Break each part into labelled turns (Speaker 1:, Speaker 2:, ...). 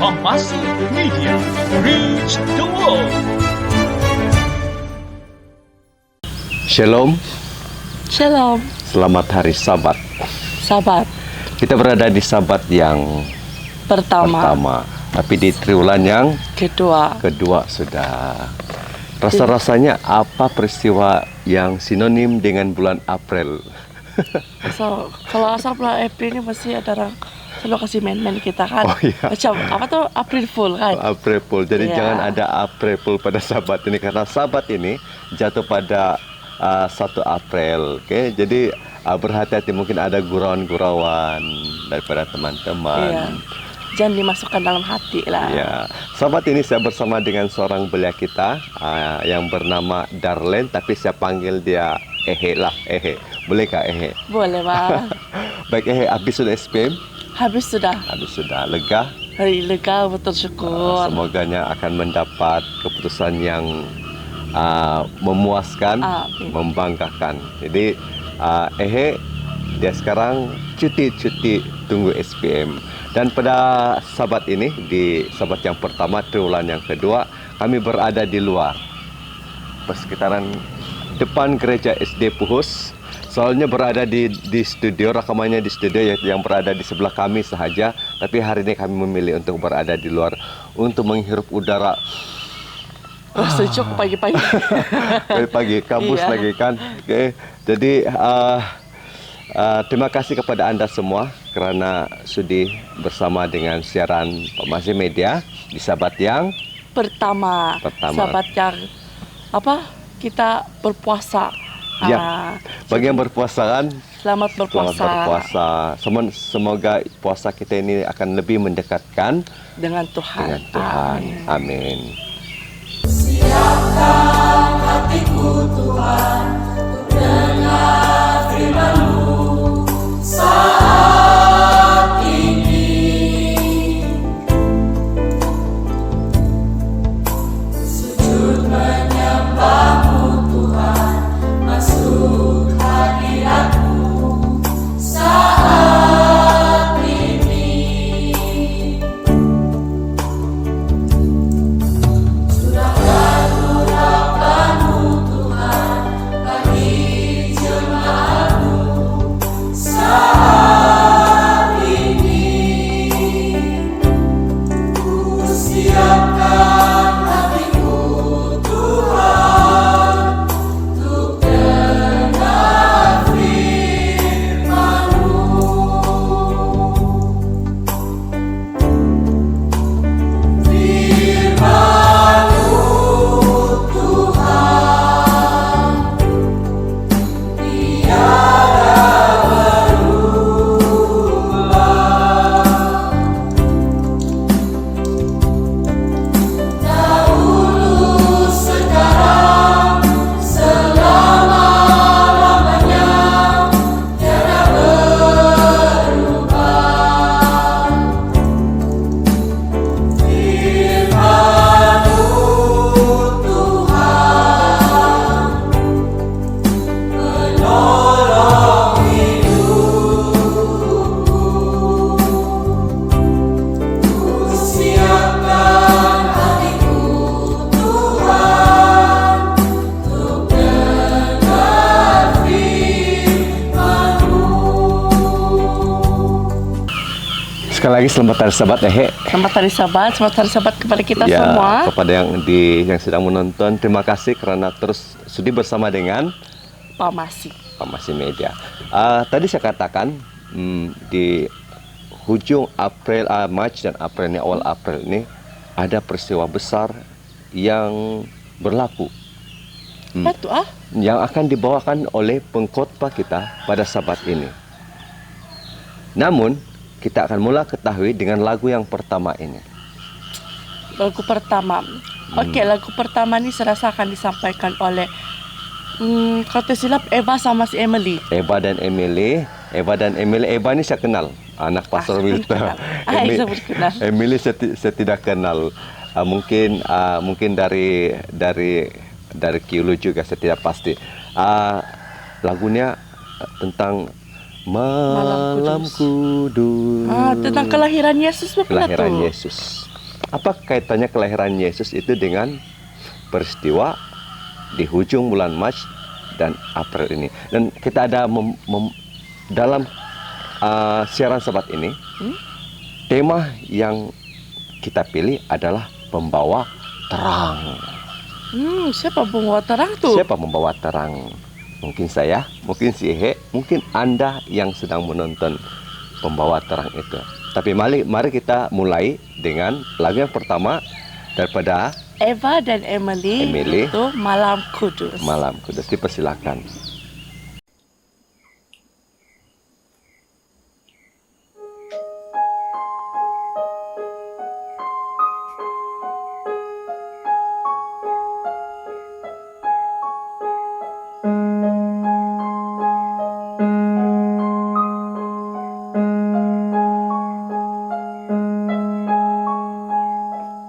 Speaker 1: Kompasi Media, reach the world.
Speaker 2: Shalom,
Speaker 3: Shalom,
Speaker 2: selamat hari Sabat.
Speaker 3: sahabat.
Speaker 2: Kita berada di Sabat yang pertama, tapi di triwulan yang kedua sudah. Rasa-rasanya apa peristiwa yang sinonim dengan bulan April?
Speaker 3: So, kalau asal bulan April ini pasti ada orang selalu kasih main-main kita kan.
Speaker 2: Oh, iya.
Speaker 3: Macam apa tuh April Fool kan.
Speaker 2: April Fool. Jadi
Speaker 3: Iya.
Speaker 2: jangan ada April Fool pada Sabat ini, karena Sabat ini jatuh pada 1 April. Oke, jadi berhati-hati, mungkin ada gurauan-gurauan daripada
Speaker 3: Iya.
Speaker 2: teman-teman.
Speaker 3: Jangan dimasukkan dalam hati lah.
Speaker 2: Ya, Sabat ini saya bersama dengan seorang belia kita yang bernama Darlene, tapi saya panggil dia Ehe lah, Ehe. Bolehkah Ehe?
Speaker 3: Boleh Pak.
Speaker 2: Baik Ehe, habis sudah SPM?
Speaker 3: Habis sudah.
Speaker 2: Habis sudah, lega?
Speaker 3: Hari lega, betul syukur.
Speaker 2: Semoganya akan mendapat keputusan yang memuaskan,
Speaker 3: Amin.
Speaker 2: membanggakan. Jadi Ehe, dia sekarang cuti tunggu SPM. Dan pada Sabat ini, di Sabat yang pertama, triwulan yang kedua, kami berada di luar persekitaran depan gereja SD Puhus. Soalnya berada di studio, rekamannya di studio yang berada di sebelah kami sahaja. Tapi hari ini kami memilih untuk berada di luar untuk menghirup udara
Speaker 3: Sejuk pagi-pagi.
Speaker 2: pagi kampus
Speaker 3: Iya.
Speaker 2: lagi kan. Oke. Jadi terima kasih kepada Anda semua karena sudi bersama dengan siaran Kompasi Media di Sabat yang
Speaker 3: Pertama. Sahabat yang kita berpuasa.
Speaker 2: ya, bagi yang berpuasa kan,
Speaker 3: Selamat
Speaker 2: selamat
Speaker 3: berpuasa
Speaker 2: berpuasa. Semoga puasa kita ini akan lebih mendekatkan
Speaker 3: dengan Tuhan.
Speaker 2: dengan Tuhan. Amin.
Speaker 4: Siapkan hatiku Tuhan untuk dengar firman-Mu saat ini. Sujud menyembah-Mu Tuhan, masuk hadirat-Mu saat ini.
Speaker 2: Sekali lagi selamat hari Sabat Ehe.
Speaker 3: Selamat hari Sabat, selamat hari Sabat kepada kita
Speaker 2: Ya,
Speaker 3: semua.
Speaker 2: kepada yang sedang menonton, terima kasih karena terus sudi bersama dengan
Speaker 3: Pak Masi.
Speaker 2: Kompasi Media. Tadi saya katakan di hujung April, Mac dan April ini, awal April ini ada peristiwa besar yang berlaku
Speaker 3: Betul
Speaker 2: yang akan dibawakan oleh pengkhotbah kita pada Sabat ini. Namun kita akan mula ketahui dengan lagu yang pertama ini.
Speaker 3: Lagu pertama. Okey, lagu pertama ni saya rasa akan disampaikan oleh kalau tak silap Eva sama si Emily.
Speaker 2: Eva dan Emily. Eva ni saya kenal, anak Pastor Wilta.
Speaker 3: Saya pun kenal.
Speaker 2: Emily saya tidak kenal. Mungkin dari Kiulu juga, saya tidak pasti. Lagunya tentang Malam Kudus.
Speaker 3: Tentang kelahiran Yesus, betul
Speaker 2: Kelahiran
Speaker 3: tu?
Speaker 2: Yesus. Apa kaitannya kelahiran Yesus itu dengan peristiwa di hujung bulan Maret dan April ini? Dan kita ada dalam siaran Sabat ini, tema yang kita pilih adalah pembawa terang.
Speaker 3: Siapa pembawa terang tuh?
Speaker 2: Siapa membawa terang? Mungkin saya, mungkin si Ehe, mungkin Anda yang sedang menonton pembawa terang itu. Tapi mari kita mulai dengan lagu yang pertama daripada
Speaker 3: Eva dan Emily. Itu Malam Kudus.
Speaker 2: Malam Kudus, dipersilakan.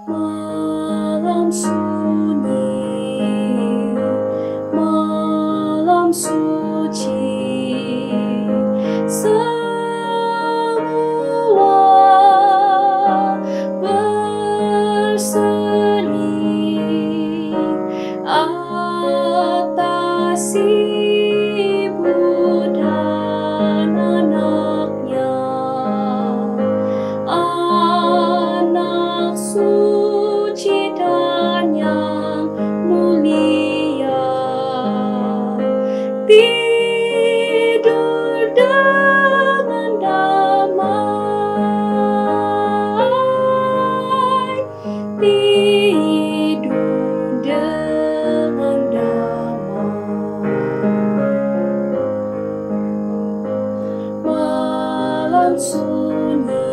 Speaker 4: Malam sunyi, malam suci, semua berseri atas ibu dan anaknya, anak suci dan yang mulia, tidur dengan damai, tidur dengan damai. Malam sunyi,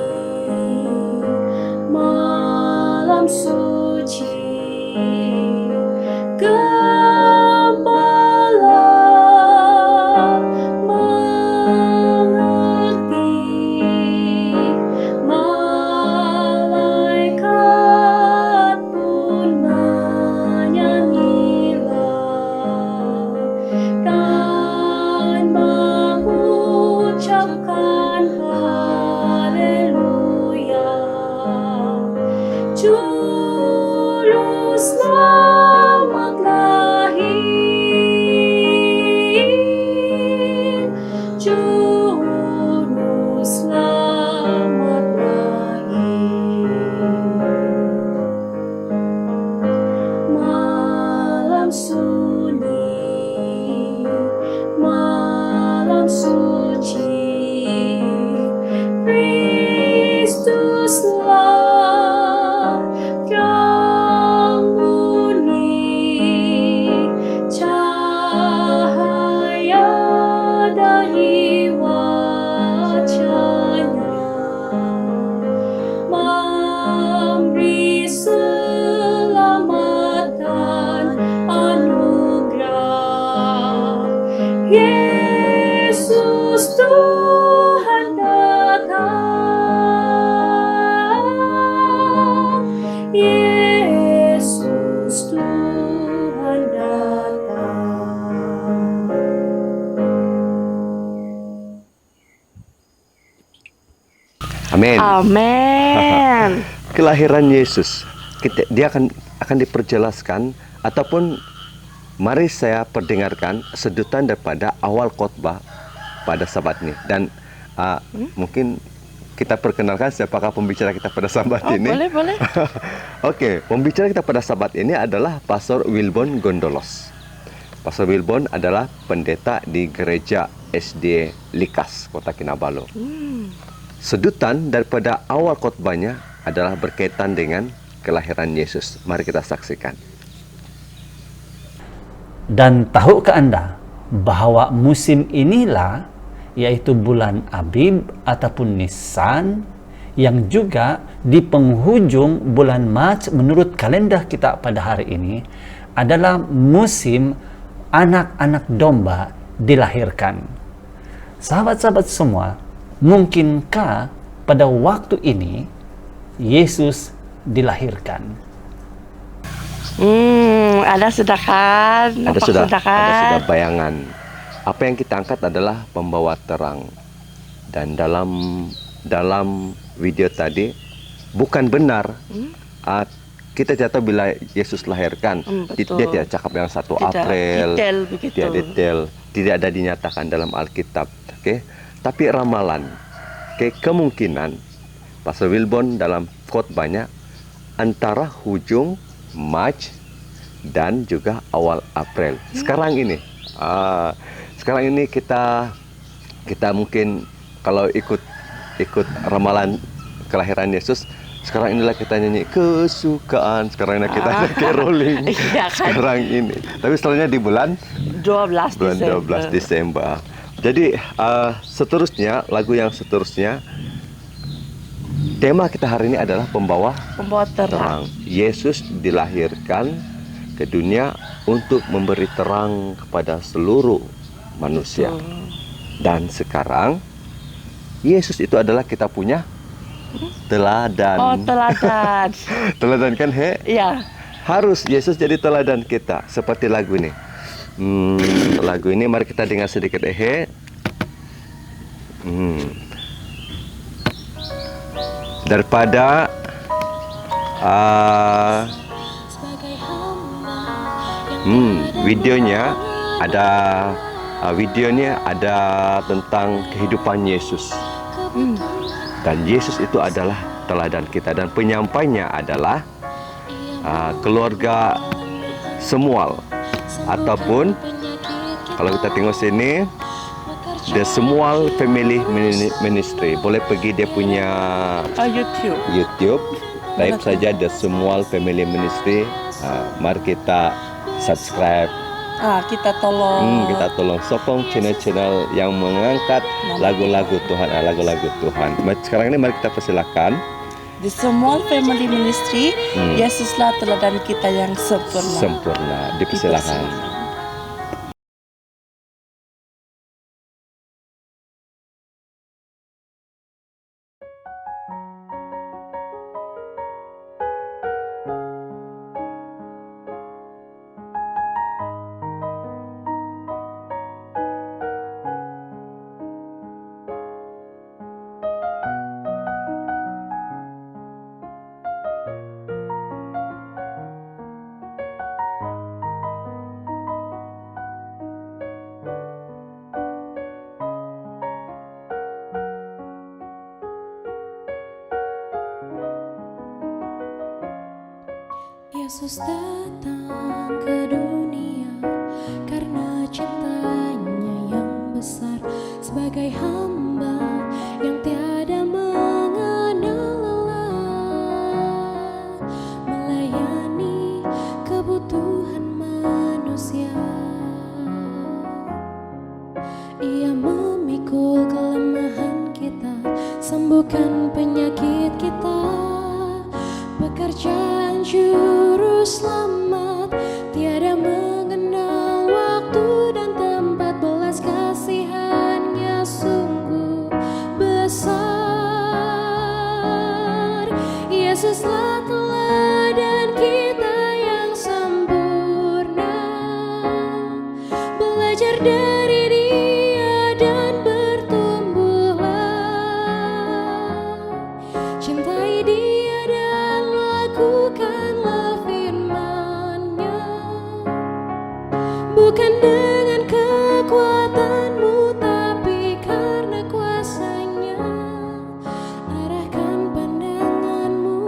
Speaker 4: malam suci, Gembala mengerti, malaikat pun menyanyilah dan mengucapkan haleluya. Juru selamat lahir, Juru selamat lahir. Malam sunyi, malam suci, Kristuslah terang murni, cahaya dari wajahnya, memberi selamatan anugerah. Yesus Tuhan datang, Yesus Tuhan datang.
Speaker 2: Amin.
Speaker 3: Amin.
Speaker 2: Kelahiran Yesus, dia akan diperjelaskan ataupun mari saya perdengarkan sedutan daripada awal khotbah pada Sabat ini. Dan mungkin kita perkenalkan siapakah pembicara kita pada Sabat ini.
Speaker 3: Boleh.
Speaker 2: Oke, pembicara kita pada Sabat ini adalah Pastor Wilbon Gondolos. Pastor Wilbon adalah pendeta di gereja SD Likas, Kota Kinabalu. Sedutan daripada awal khotbahnya adalah berkaitan dengan kelahiran Yesus. Mari kita saksikan.
Speaker 5: Dan tahukah Anda bahwa musim inilah, yaitu bulan Abib ataupun Nisan, yang juga di penghujung bulan Maret menurut kalender kita pada hari ini, adalah musim anak-anak domba dilahirkan. Sahabat-sahabat semua, mungkinkah pada waktu ini Yesus dilahirkan?
Speaker 3: Ada sudah kan?
Speaker 2: Ada sudah bayangan. Apa yang kita angkat adalah pembawa terang. Dan dalam video tadi bukan benar kita tidak tahu bila Yesus lahirkan.
Speaker 3: Betul.
Speaker 2: Dia tidak cakap yang 1
Speaker 3: Tidak
Speaker 2: April.
Speaker 3: detail begitu.
Speaker 2: Tidak detail. Tidak ada dinyatakan dalam Alkitab. Oke. Tapi ramalan. Oke, kemungkinan Pastor Wilborn dalam khotbahnya antara hujung Mac dan juga awal April. Sekarang ini kita mungkin kalau ikut ramalan kelahiran Yesus, sekarang inilah kita nyanyi kesukaan, sekarang ini kita caroling.
Speaker 3: Iya kan?
Speaker 2: Sekarang ini. Tapi setelahnya di bulan
Speaker 3: 12
Speaker 2: 12 Desember. Jadi seterusnya, lagu yang seterusnya, tema kita hari ini adalah pembawa terang. Yesus dilahirkan ke dunia untuk memberi terang kepada seluruh manusia. Dan sekarang Yesus itu adalah kita punya teladan.
Speaker 3: Oh, teladan.
Speaker 2: Teladan kan,
Speaker 3: Iya.
Speaker 2: Harus Yesus jadi teladan kita, seperti lagu ini. Lagu ini mari kita dengar sedikit, daripada videonya ada tentang kehidupan Yesus. Dan Yesus itu adalah teladan kita, dan penyampainya adalah keluarga Semual, ataupun kalau kita tengok sini The Semual Family Ministry. Boleh pergi dia punya YouTube, type saja The Semual Family Ministry. Mari kita subscribe.
Speaker 3: Kita tolong
Speaker 2: Sokong channel-channel yang mengangkat lagu-lagu Tuhan. Sekarang ini mari kita persilakan
Speaker 3: The Semual Family Ministry. Yesuslah teladan kita yang
Speaker 2: sempurna. Dipersilakan.
Speaker 4: Yesus datang ke dunia karena cintanya yang besar, sebagai hamba yang tiada mengenal lelah, melayani kebutuhan manusia. Ia memikul kelemahan kita, sembuhkan penyakit kita, pekerjaan juru selamat, tiada mengenal waktu dan tempat, belas kasihannya sungguh besar. Yesuslah teladan kita yang sempurna, belajar dari Dia dan bertumbuhlah, cintai Dia dan lakukanlah firman-Nya, bukan dengan kekuatanmu tapi karena kuasa-Nya. Arahkan pandanganmu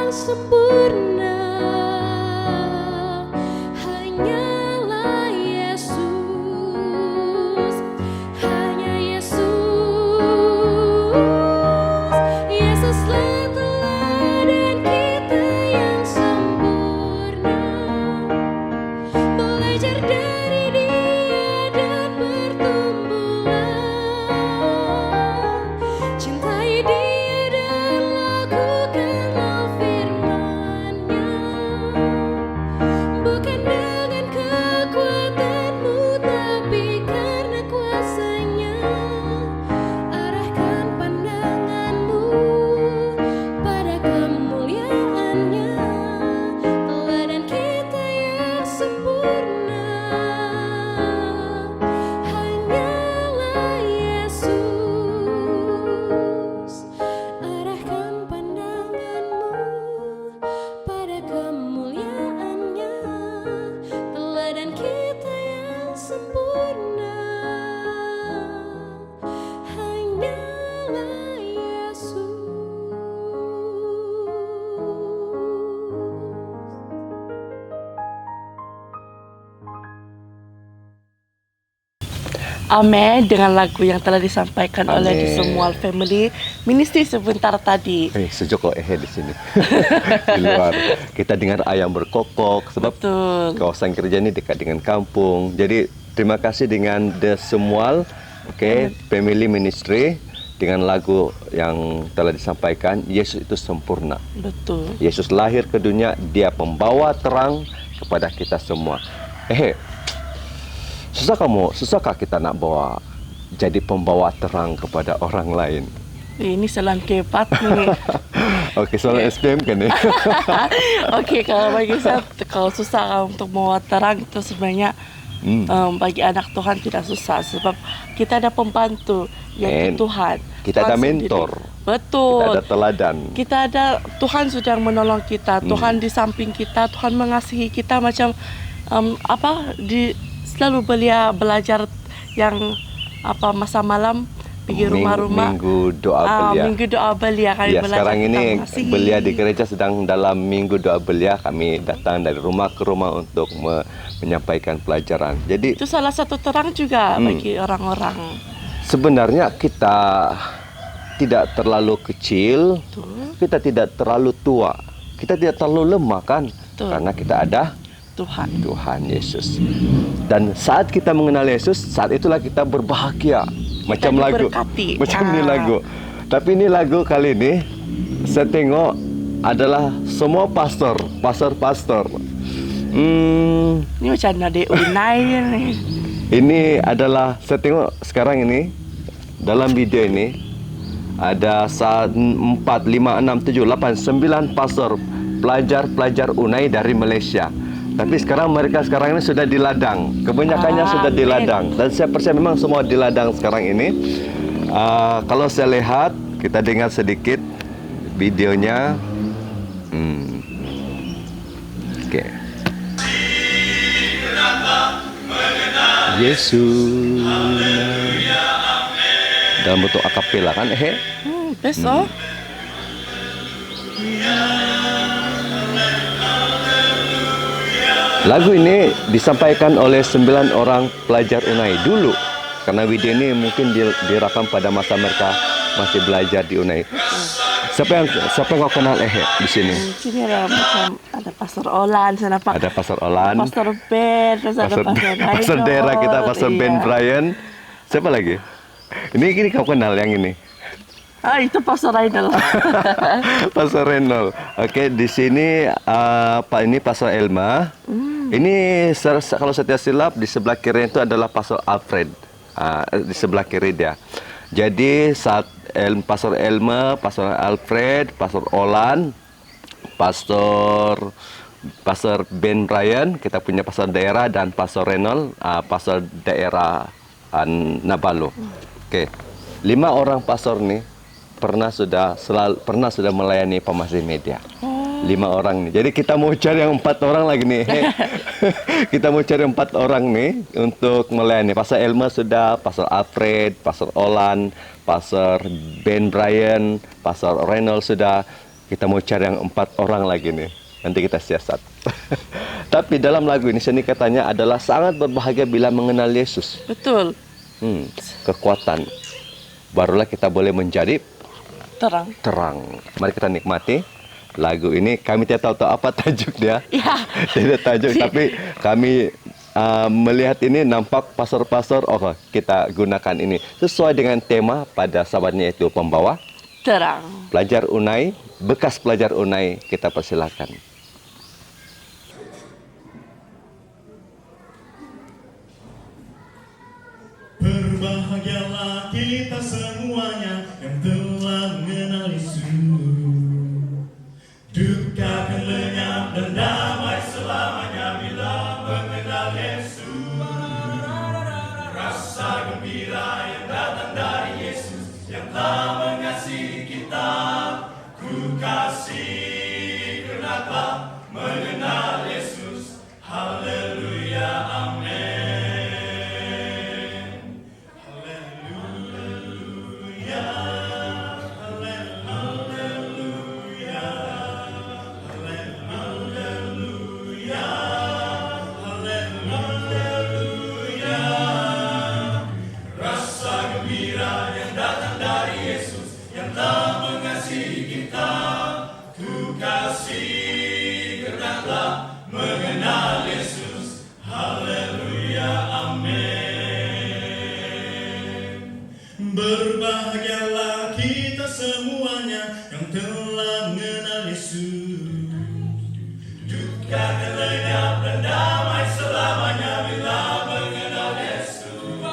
Speaker 4: yang sempurna hanyalah Yesus, hanya Yesus. Yesuslah teladan kita yang sempurna. Belajar dari Dia dan bertumbuhlah. Cintai Dia dan lakukanlah firman-Nya. Bukan dengan kekuatanmu, tapi karena kuasa-Nya. Arahkan pandanganmu pada kemuliaan-Nya. Teladan kita yang sempurna hanyalah Yesus. Arahkan pandanganmu pada kemuliaan-Nya. Teladan kita yang sempurna hanyalah Yesus.
Speaker 3: Amin, dengan lagu yang telah disampaikan oleh
Speaker 2: Amin.
Speaker 3: The Semua Family Ministry sebentar tadi.
Speaker 2: Sejuk kok di sini. Di luar. Kita dengar ayam berkokok sebab
Speaker 3: Betul.
Speaker 2: kawasan kerja ini dekat dengan kampung. Jadi terima kasih dengan The Semual, Family Ministry dengan lagu yang telah disampaikan. Yesus itu sempurna.
Speaker 3: Betul.
Speaker 2: Yesus lahir ke dunia, Dia pembawa terang kepada kita semua. Susahkah kita nak jadi pembawa terang kepada orang lain?
Speaker 3: Ini selang kepat nih.
Speaker 2: Okey, soalan SPM kan ni?
Speaker 3: Okey, kalau bagi saya, kalau susah untuk membawa terang itu sebenarnya bagi anak Tuhan tidak susah sebab kita ada pembantu yaitu Tuhan.
Speaker 2: Kita ada
Speaker 3: Tuhan
Speaker 2: mentor.
Speaker 3: sendiri. Betul.
Speaker 2: Kita ada teladan.
Speaker 3: Kita ada Tuhan sudah menolong kita. Tuhan di samping kita. Tuhan mengasihi kita macam selalu belajar yang masa malam pergi rumah-rumah.
Speaker 2: Minggu doa belia.
Speaker 3: Minggu doa belia kami
Speaker 2: Ya,
Speaker 3: belajar
Speaker 2: sekarang ini
Speaker 3: tentang mengasihi.
Speaker 2: belia di gereja sedang dalam minggu doa belia. Kami datang dari rumah ke rumah untuk menyampaikan pelajaran. Jadi
Speaker 3: Itu salah satu terang juga bagi orang-orang.
Speaker 2: sebenarnya kita tidak terlalu kecil,
Speaker 3: Betul.
Speaker 2: kita tidak terlalu tua, kita tidak terlalu lemah kan?
Speaker 3: Betul.
Speaker 2: Karena kita ada
Speaker 3: Tuhan.
Speaker 2: Tuhan Yesus. Dan saat kita mengenal Yesus, saat itulah kita berbahagia. Macam lagu.
Speaker 3: diberkati.
Speaker 2: Macam ni lagu. Tapi ini lagu kali ini saya tengok adalah semua pastor.
Speaker 3: Ini macam Nade Unai ni.
Speaker 2: Ini adalah saya tengok sekarang ini dalam video ini ada 4, 5, 6, 7, 8, 9 pastor pelajar Unai dari Malaysia. Tapi mereka sekarang ini sudah di ladang. Kebanyakannya sudah di ladang. Dan saya percaya memang semua di ladang sekarang ini. Kalau saya lihat, kita dengar sedikit videonya. Okey. Yesus. Dalam bentuk akapela kan?
Speaker 3: Best oh.
Speaker 2: Lagu ini disampaikan oleh 9 orang pelajar Unai dulu. Karena video ini mungkin direkam pada masa mereka masih belajar di Unai. Siapa yang kau kenal di sini?
Speaker 3: Sini ada Pastor Olan, sana Pak.
Speaker 2: Ada Pastor Olan,
Speaker 3: Pastor Ben, terus ada Pastor
Speaker 2: Pastor daerah kita, Pastor Ben Brian. Siapa lagi? Ini kau kenal yang ini?
Speaker 3: Itu Pastor Rainal.
Speaker 2: Pastor Renol. Okey, di sini ini Pastor Elma. Ini kalau saya tidak silap di sebelah kiri itu adalah Pastor Alfred. Di sebelah kiri dia. Jadi saat Pastor Elma, Pastor Alfred, Pastor Olan, Pastor Ben Brian, kita punya Pastor daerah dan Pastor Renol, Pastor daerah Nabalo. Okey. 5 orang pastor ni pernah sudah melayani pemasih media. 5 orang ni. Jadi kita mau cari yang 4 orang lagi ni. Kita mau cari 4 orang ni untuk melayani. Pastor Elma sudah, Pastor Alfred, Pastor Olan, Pastor Ben Brian, Pastor Reynolds sudah. Kita mau cari yang 4 orang lagi nih. Nanti kita siasat. Tapi dalam lagu ini seni katanya adalah sangat berbahagia bila mengenal Yesus.
Speaker 3: Betul.
Speaker 2: Kekuatan. Barulah kita boleh menjadi
Speaker 3: Terang.
Speaker 2: Mari kita nikmati lagu ini. Kami tidak tahu apa tajuk dia.
Speaker 3: Ya.
Speaker 2: Tidak tajuk, tapi kami melihat ini nampak pastor-pastor. Oh, kita gunakan ini sesuai dengan tema pada sahabatnya itu pembawa
Speaker 3: Terang.
Speaker 2: pelajar Unai, bekas pelajar Unai, kita persilakan.
Speaker 6: Berbahagialah kita semuanya yang telah mengenal Yesus. Duka akan lenyap dan damai selamanya bila mengenal Yesus. Rasa gembira yang datang dari Yesus yang telah mengasihi kita. Ku kasih karena telah mengenal Yesus. Haleluya, amin. Berbahagialah kita semuanya yang telah mengenal Yesus. Duka akan lenyap dan damai selamanya bila mengenal Yesus.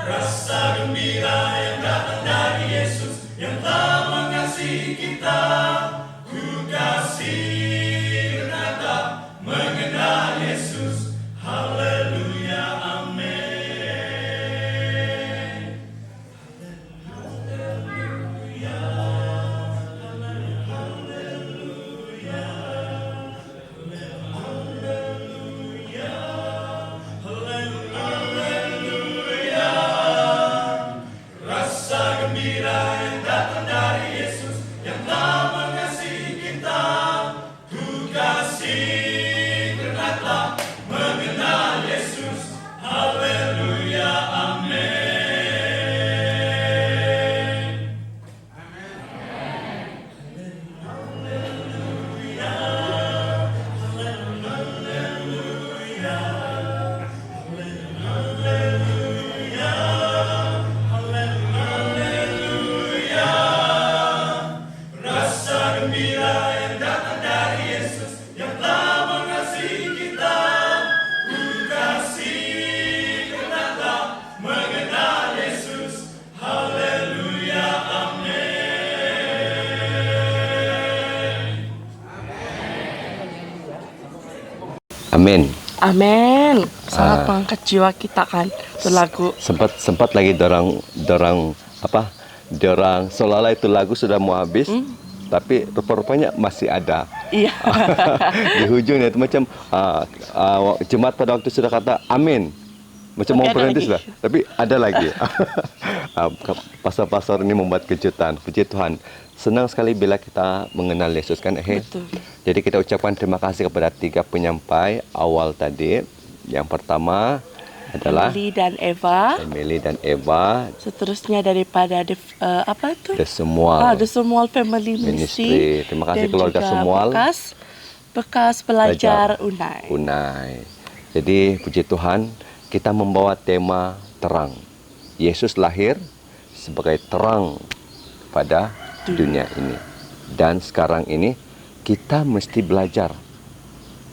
Speaker 6: Rasa gembira yang datang dari Yesus yang telah mengasihi kita. Ku kasih karena telah mengenal Yesus. Haleluya, amin.
Speaker 2: Amin.
Speaker 3: Amin. Sangat mengangkat jiwa kita kan itu lagu.
Speaker 2: Sempat lagi dorang seolah-olah itu lagu sudah mau habis, tapi rupa-rupanya masih ada.
Speaker 3: Iya.
Speaker 2: Di hujungnya itu macam jemaat pada waktu sudah kata amin, macam mau berhenti sudah, tapi ada lagi. Pastor-pastor ini membuat kejutan. Puji Tuhan. Senang sekali bila kita mengenal Yesus kan.
Speaker 3: Betul.
Speaker 2: Jadi kita ucapkan terima kasih kepada 3 penyampai awal tadi. Yang pertama adalah Emily dan Eva.
Speaker 3: Seterusnya daripada apa itu?
Speaker 2: The Semual.
Speaker 3: The Semual Family Ministry.
Speaker 2: Terima kasih
Speaker 3: dan
Speaker 2: keluarga
Speaker 3: juga
Speaker 2: Semual.
Speaker 3: Bekas pelajar Unai.
Speaker 2: Jadi puji Tuhan, kita membawa tema terang. Yesus lahir sebagai terang pada dunia ini. Dan sekarang ini kita mesti belajar.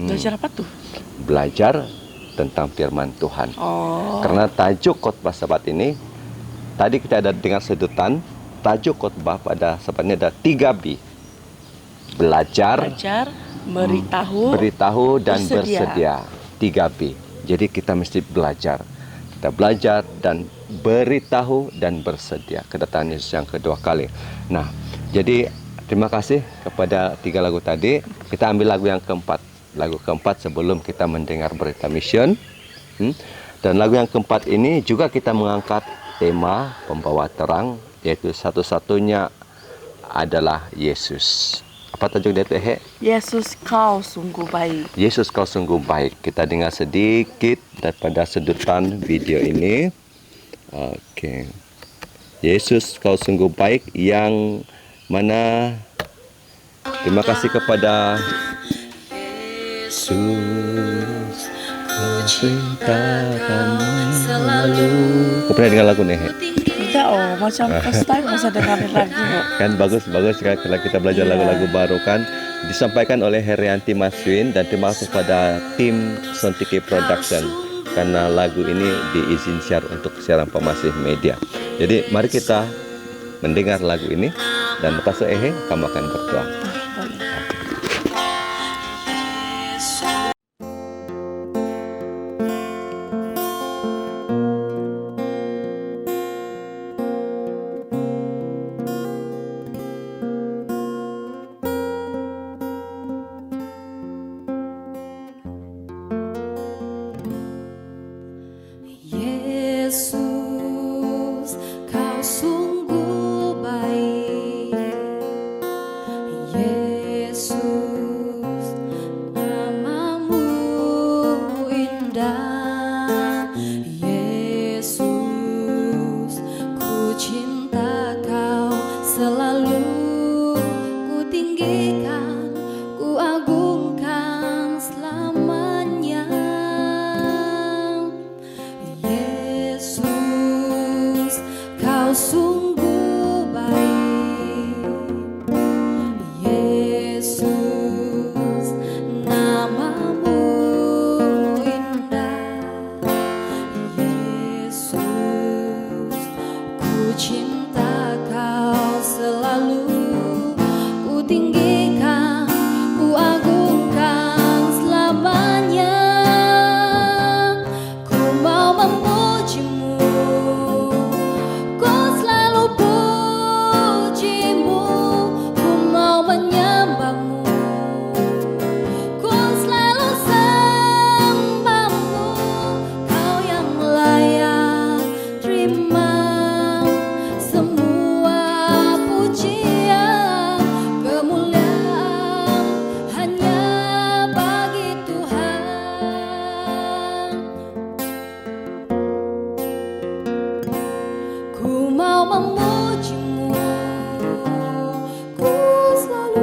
Speaker 3: Belajar apa tuh?
Speaker 2: Belajar tentang firman Tuhan. Karena tajuk khotbah Sabat ini, tadi kita ada dengar sedutan, tajuk khotbah pada Sabat ini ada 3B. Belajar, beritahu dan bersedia. 3B. Jadi kita mesti belajar. Kita belajar dan beritahu dan bersedia. Kedatangan Yesus yang kedua kali. Nah, jadi terima kasih kepada 3 lagu tadi. Kita ambil lagu yang keempat. Lagu keempat sebelum kita mendengar berita mission. Dan lagu yang keempat ini juga kita mengangkat tema pembawa terang, yaitu satu-satunya adalah Yesus. Apa tajuk dia tu,
Speaker 3: Yesus kau sungguh baik.
Speaker 2: Yesus kau sungguh baik. Kita dengar sedikit daripada sedutan video ini. Okey. Yesus kau sungguh baik, yang mana terima kasih kepada Yesus, kau cintakanmu selalu. Kau pernah dengar lagu ni?
Speaker 3: Tidak, macam first time masa dengarin lagu.
Speaker 2: Kan bagus kalau kita belajar lagu-lagu baru kan. Disampaikan oleh Herianti Maswin dan terima kasih kepada tim Sontiki Production karena lagu ini diizin share untuk siaran pemasih media. Jadi mari kita mendengar lagu ini dan lepas itu kamu akan berdoa.
Speaker 4: Yesus, kau sungguh baik. Yesus, namamu indah. Yesus, ku cinta kau selalu. Ku tinggikan, ku agungkan selamanya. Yesus, kau sungguh baik. Yesus, namamu indah. Yesus, ku cinta kau selalu. Ku tinggikan, ku agungkan selamanya. Ku mau memujimu, ku selalu pujimu. Ku mau menyembahmu, ku selalu sembahmu. Kau yang layak terima semua pujian. Kemuliaan hanya bagi Tuhan. Ku mau memujimu, ku selalu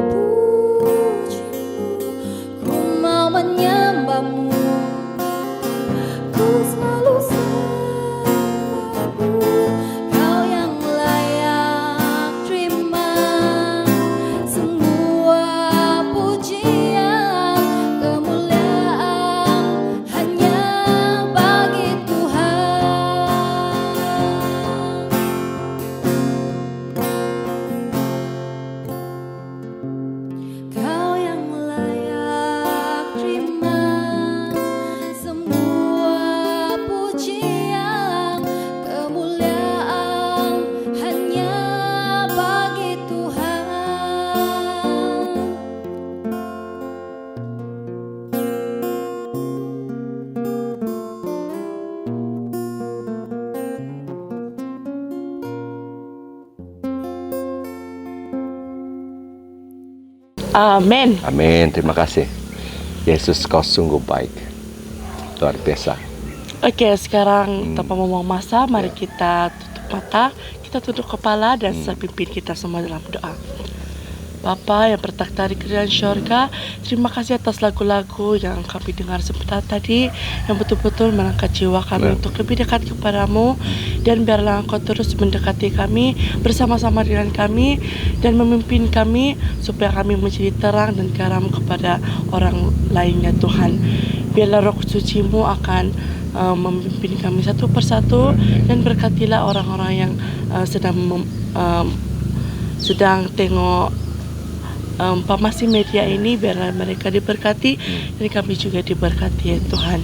Speaker 4: pujimu. Ku mau menyembahmu, ku selalu sembahmu. Kau yang layak terima semua pujian. Kemuliaan hanya bagi Tuhan. Kau yang layak terima semua pujian. Kemuliaan hanya bagi Tuhan.
Speaker 3: Amin.
Speaker 2: Amin. Terima kasih. Yesus kau sungguh baik. Luar biasa.
Speaker 3: Oke, sekarang tanpa membuang masa, mari kita tutup mata, kita tunduk kepala dan saya pimpin kita semua dalam doa. Bapa yang bertakhta di kerajaan syurga, terima kasih atas lagu-lagu yang kami dengar sebentar tadi, yang betul-betul mengangkat jiwa kami untuk lebih dekat kepadamu, dan biarlah Engkau terus mendekati kami, bersama-sama dengan kami, dan memimpin kami supaya kami menjadi terang dan garam kepada orang lainnya Tuhan. Biarlah Roh Suci-Mu akan memimpin kami satu persatu, dan berkatilah orang-orang yang sedang tengok pemasih media ini, biarlah mereka diberkati dan kami juga diberkati ya Tuhan.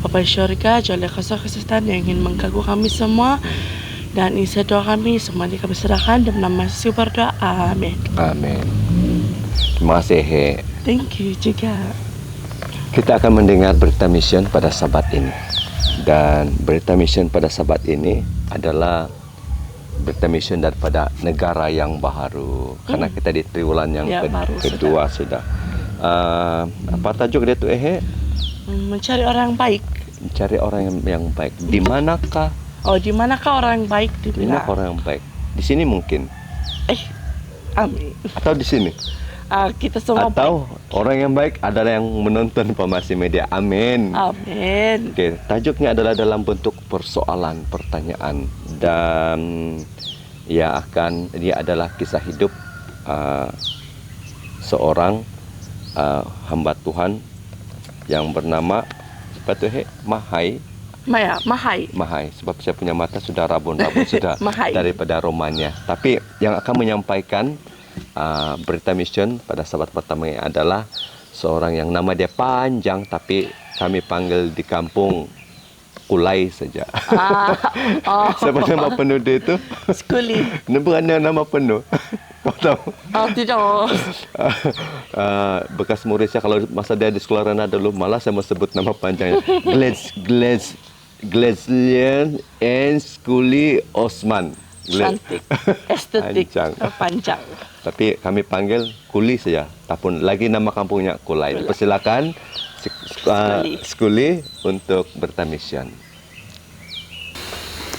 Speaker 3: Bapa di syurga, jauhlah kesehatan yang ingin mengganggu kami semua, dan isi doa kami semua ini kami serahkan dalam nama Yesus berdoa. Amin.
Speaker 2: Amin. Terima kasih.
Speaker 3: Thank you juga.
Speaker 2: Kita akan mendengar berita mission pada Sabat ini. Dan berita mission pada Sabat ini adalah berita mission daripada negara yang baru. Karena kita di triwulan yang
Speaker 3: Ya, baru
Speaker 2: kedua sudah. Apa tajuk dia tu
Speaker 3: Mencari orang baik.
Speaker 2: Mencari orang yang baik. Di manakah?
Speaker 3: Oh, di manakah orang baik
Speaker 2: Di
Speaker 3: dibilang?
Speaker 2: manakah orang yang baik? Di sini mungkin.
Speaker 3: Amin.
Speaker 2: Atau di sini.
Speaker 3: Kita semua
Speaker 2: Atau orang yang baik adalah yang menonton Pemasi Media. Amin.
Speaker 3: Amin.
Speaker 2: Okey, tajuknya adalah dalam bentuk persoalan, pertanyaan, dan dia adalah kisah hidup seorang hamba Tuhan yang bernama Mahai. Sebab saya punya mata sudah rabun-rabun sudah
Speaker 3: Mahai.
Speaker 2: daripada romannya. Tapi yang akan menyampaikan berita mission pada sahabat pertama ini adalah seorang yang nama dia panjang, tapi kami panggil di kampung Kulai saja. Siapa nama penuh dia itu?
Speaker 3: Skuli.
Speaker 2: Bukan nama penuh. Kau tahu?
Speaker 3: Tidak.
Speaker 2: Bekas murid saya kalau masa dia di sekolah rendah dulu, malah saya mau sebut nama panjangnya. Gleslian and Skuli Osman.
Speaker 3: Cantik. Estetik. Panjang.
Speaker 2: Tapi kami panggil Kuli saja. Tapi lagi nama kampungnya Kulai. Persilakan Skuli untuk berita mission.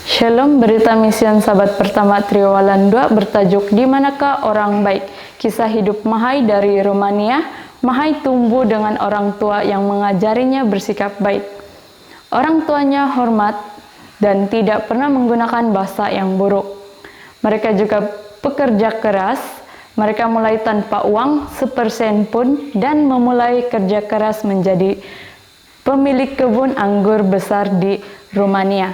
Speaker 7: Shalom, berita mission sahabat pertama Triwulan 2 bertajuk Di Manakah Orang Baik? Kisah hidup Mahai dari Romania. Mahai tumbuh dengan orang tua yang mengajarinya bersikap baik. Orang tuanya hormat dan tidak pernah menggunakan bahasa yang buruk. Mereka juga pekerja keras. Mereka mulai tanpa uang sepersen pun dan memulai kerja keras menjadi pemilik kebun anggur besar di Romania.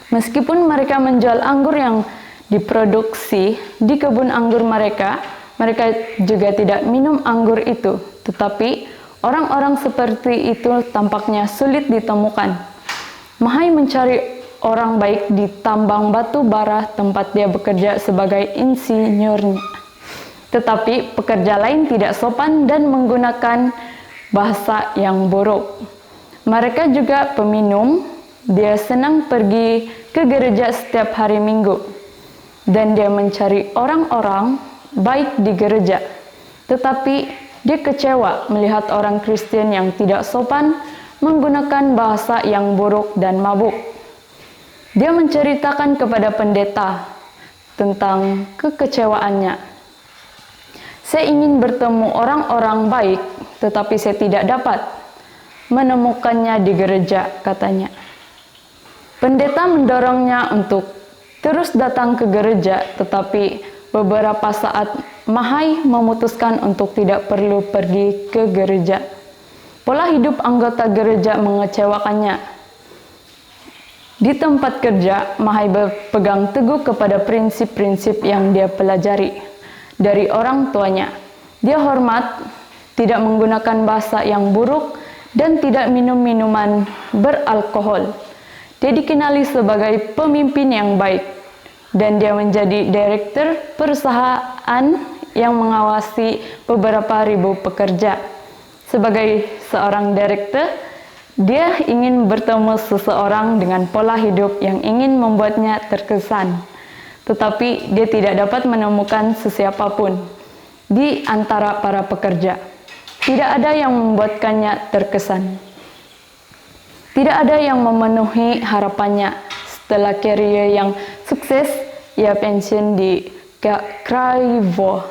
Speaker 7: Meskipun mereka menjual anggur yang diproduksi di kebun anggur mereka, mereka juga tidak minum anggur itu. Tetapi orang-orang seperti itu tampaknya sulit ditemukan. Mahai mencari orang baik di tambang batu bara tempat dia bekerja sebagai insinyurnya. Tetapi pekerja lain tidak sopan dan menggunakan bahasa yang buruk. Mereka juga peminum. Dia senang pergi ke gereja setiap hari Minggu. Dan dia mencari orang-orang baik di gereja. Tetapi dia kecewa melihat orang Kristen yang tidak sopan menggunakan bahasa yang buruk dan mabuk. Dia menceritakan kepada pendeta tentang kekecewaannya. Saya ingin bertemu orang-orang baik, tetapi saya tidak dapat menemukannya di gereja, katanya. Pendeta mendorongnya untuk terus datang ke gereja, tetapi beberapa saat Mahai memutuskan untuk tidak perlu pergi ke gereja. Pola hidup anggota gereja mengecewakannya. Di tempat kerja, Mahai berpegang teguh kepada prinsip-prinsip yang dia pelajari dari orang tuanya. Dia hormat, tidak menggunakan bahasa yang buruk, dan tidak minum minuman beralkohol. Dia dikenali sebagai pemimpin yang baik, dan dia menjadi direktur perusahaan yang mengawasi beberapa ribu pekerja. Sebagai seorang direktur, dia ingin bertemu seseorang dengan pola hidup yang ingin membuatnya terkesan. Tetapi dia tidak dapat menemukan sesiapapun di antara para pekerja. Tidak ada yang membuatkannya terkesan. Tidak ada yang memenuhi harapannya. Setelah karier yang sukses, ia pensiun di Kragujevac,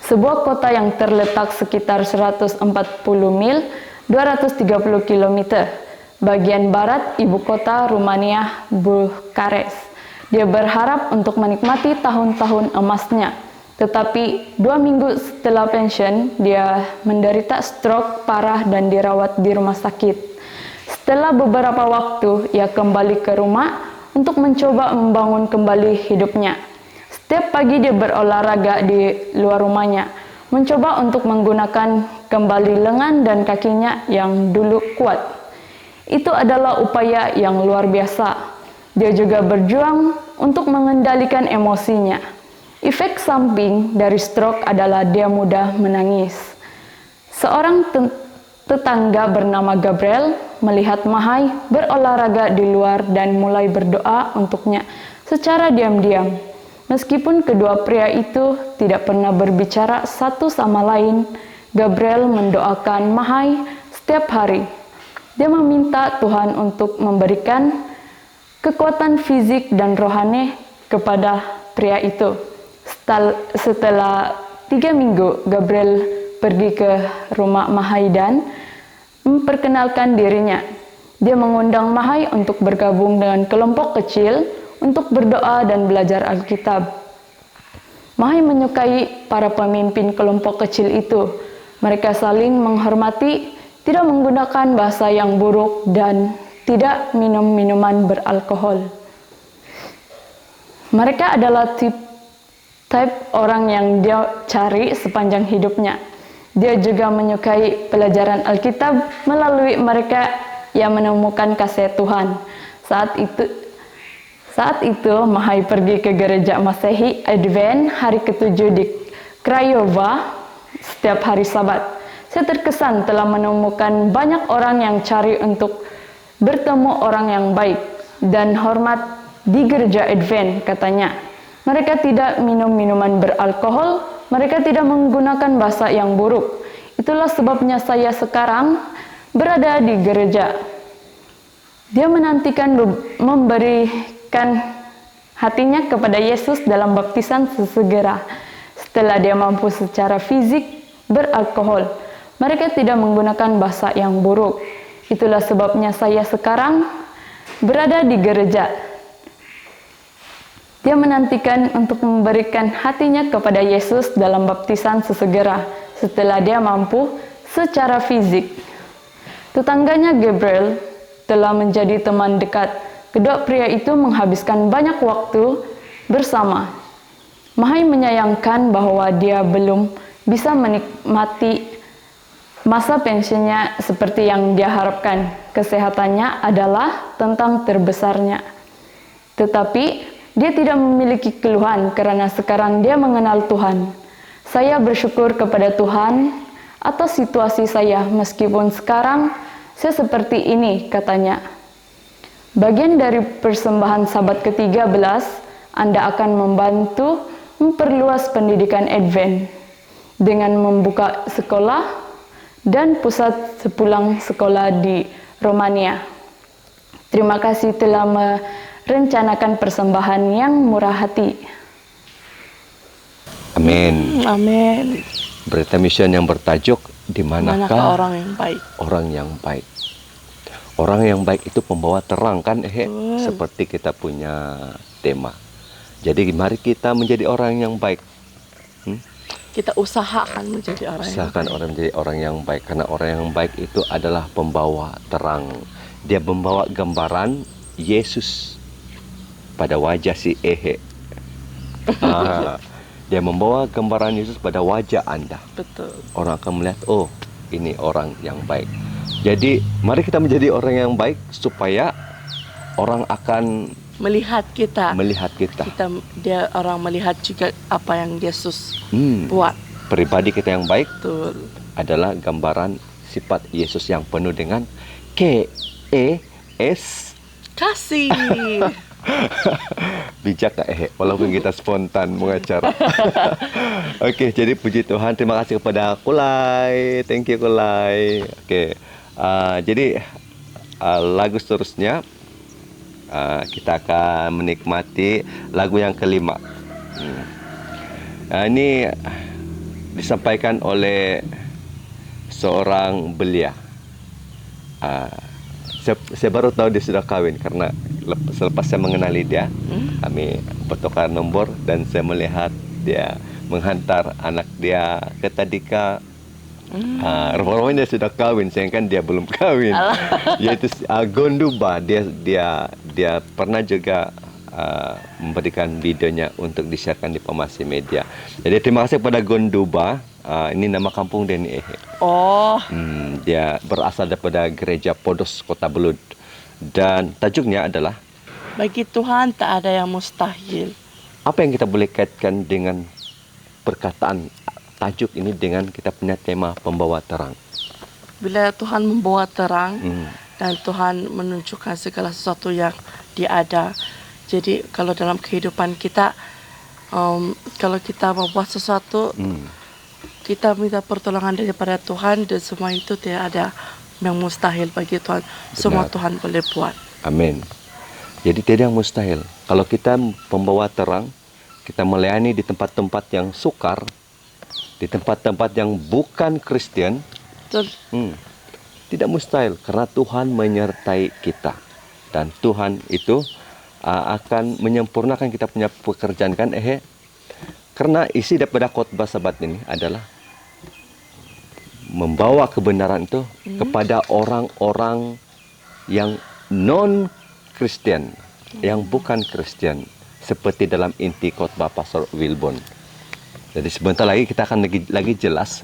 Speaker 7: sebuah kota yang terletak sekitar 140 mil, 230 km, bagian barat ibu kota Rumania, Bukares. Dia berharap untuk menikmati tahun-tahun emasnya. Tetapi 2 minggu setelah pensiun, dia menderita stroke parah dan dirawat di rumah sakit. Setelah beberapa waktu, ia kembali ke rumah untuk mencoba membangun kembali hidupnya. Setiap pagi dia berolahraga di luar rumahnya, mencoba untuk menggunakan kembali lengan dan kakinya yang dulu kuat. Itu adalah upaya yang luar biasa. Dia juga berjuang untuk mengendalikan emosinya. Efek samping dari stroke adalah dia mudah menangis. Seorang tetangga bernama Gabriel melihat Mahai berolahraga di luar dan mulai berdoa untuknya secara diam-diam. Meskipun kedua pria itu tidak pernah berbicara satu sama lain, Gabriel mendoakan Mahai setiap hari. Dia meminta Tuhan untuk memberikan kekuatan fisik dan rohani kepada pria itu. Setelah 3 minggu, Gabriel pergi ke rumah Mahai dan memperkenalkan dirinya. Dia mengundang Mahai untuk bergabung dengan kelompok kecil untuk berdoa dan belajar Alkitab. Mahai menyukai para pemimpin kelompok kecil itu. Mereka saling menghormati, tidak menggunakan bahasa yang buruk, dan tidak minum minuman beralkohol. Mereka adalah tipe orang yang dia cari sepanjang hidupnya. Dia juga menyukai pelajaran Alkitab. Melalui mereka, ia menemukan kasih Tuhan. Saat itu, Mahai pergi ke gereja Masehi Advent hari ke-7 di Craiova setiap hari Sabat. Saya terkesan telah menemukan banyak orang yang cari untuk bertemu orang yang baik dan hormat di gereja Advent, katanya. Mereka tidak minum minuman beralkohol, mereka tidak menggunakan bahasa yang buruk. Itulah sebabnya saya sekarang berada di gereja. Dia menantikan memberikan hatinya kepada Yesus dalam baptisan sesegera. Setelah dia mampu secara fisik beralkohol, mereka tidak menggunakan bahasa yang buruk. Itulah sebabnya saya sekarang berada di gereja. Dia menantikan untuk memberikan hatinya kepada Yesus dalam baptisan sesegera setelah dia mampu secara fisik. Tetangganya Gabriel telah menjadi teman dekat. Kedua pria itu menghabiskan banyak waktu bersama. Mahai menyayangkan bahwa dia belum bisa menikmati masa pensiunnya seperti yang dia harapkan. Kesehatannya adalah tentang terbesarnya. Tetapi dia tidak memiliki keluhan karena sekarang dia mengenal Tuhan. Saya bersyukur kepada Tuhan atas situasi saya meskipun sekarang saya seperti ini, katanya. Bagian dari persembahan Sabat ke-13, Anda akan membantu memperluas pendidikan Advent dengan membuka sekolah dan pusat sepulang sekolah di Romania. Terima kasih telah merencanakan persembahan yang murah hati.
Speaker 2: Amin.
Speaker 3: Amin.
Speaker 2: Berita mission yang bertajuk di manakah
Speaker 3: orang yang baik?
Speaker 2: Orang yang baik. Orang yang baik itu pembawa terang kan, seperti kita punya tema. Jadi mari kita menjadi orang yang baik.
Speaker 3: Kita usahakan menjadi orang yang
Speaker 2: Usahakan
Speaker 3: baik.
Speaker 2: orang menjadi orang yang baik, karena orang yang baik itu adalah pembawa terang. Dia membawa gambaran Yesus pada wajah si Ehe. Dia membawa gambaran Yesus pada wajah Anda.
Speaker 3: Betul.
Speaker 2: Orang akan melihat, oh, ini orang yang baik. Jadi mari kita menjadi orang yang baik supaya orang akan
Speaker 3: Melihat kita. Dia orang melihat juga apa yang Yesus buat.
Speaker 2: Pribadi kita yang baik
Speaker 3: Betul.
Speaker 2: adalah gambaran sifat Yesus yang penuh dengan K-E-S.
Speaker 3: Kasih.
Speaker 2: Bijak tak walaupun kita spontan mengacara. Okey, jadi puji Tuhan, terima kasih kepada Kulai. Thank you Kulai. Okey. Jadi lagu seterusnya kita akan menikmati lagu yang kelima. Ini disampaikan oleh seorang belia. Saya baru tahu dia sudah kahwin karena selepas saya mengenali dia, kami bertukar nombor dan saya melihat dia menghantar anak dia ke Tadika. Rupa-rupanya dia sudah kahwin, sedangkan dia belum kahwin. Yaitu Gonduba. Dia pernah juga memberikan videonya untuk disiarkan di Pemasi Media. Jadi terima kasih kepada Gonduba. Ini nama kampung dia ni dia berasal daripada Gereja Podos Kota Belud. Dan tajuknya adalah
Speaker 3: Bagi Tuhan tak ada yang mustahil.
Speaker 2: apa yang kita boleh kaitkan dengan perkataan tajuk ini dengan kita punya tema pembawa terang.
Speaker 3: Bila Tuhan membawa terang dan Tuhan menunjukkan segala sesuatu yang dia ada, Jadi kalau dalam kehidupan kita, kalau kita membuat sesuatu, kita minta pertolongan daripada Tuhan, dan semua itu tidak ada yang mustahil bagi Tuhan. Semua
Speaker 2: Benar.
Speaker 3: Tuhan boleh buat.
Speaker 2: Amin. Jadi tidak mustahil. Kalau kita pembawa terang, kita melayani di tempat-tempat yang sukar, di tempat-tempat yang bukan Kristen, tidak mustahil karena Tuhan menyertai kita. Dan Tuhan itu akan menyempurnakan kita punya pekerjaan kan karena isi daripada khotbah Sabat ini adalah membawa kebenaran itu kepada orang-orang yang non-Kristen, yang bukan Kristen, seperti dalam inti khotbah Pastor Wilbon. Jadi sebentar lagi kita akan lagi jelas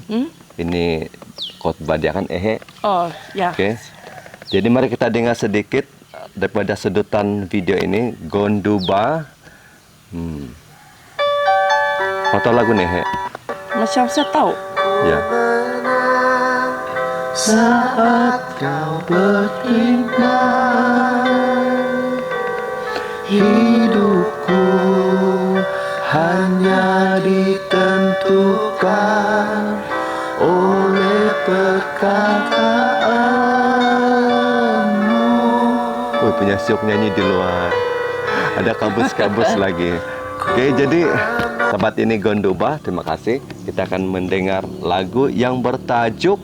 Speaker 2: ini khotbah dia kan
Speaker 3: Oh ya.
Speaker 2: Oke. Jadi mari kita dengar sedikit daripada sedutan video ini, Gonduba. Kau tahu lagu nih,
Speaker 3: Macam saya tahu.
Speaker 2: Ya.
Speaker 8: Saat kau bertindak, hidupku hanya ditentukan oleh perkataanmu.
Speaker 2: Oh, punya siok nyanyi di luar. Ada kabus-kabus lagi. Oke, jadi sahabat ini Gondoba, terima kasih. Kita akan mendengar lagu yang bertajuk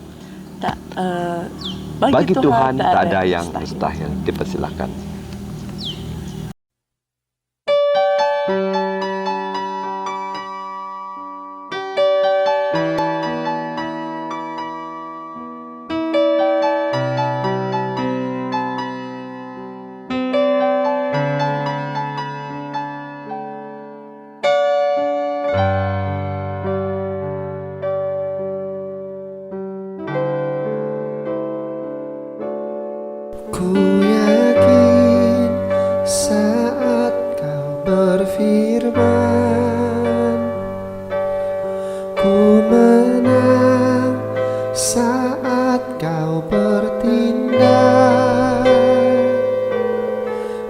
Speaker 2: Bagi Tuhan tak ada yang mustahil. Dipersilakan.
Speaker 8: Ku yakin saat kau berfirman, ku menang saat kau bertindak.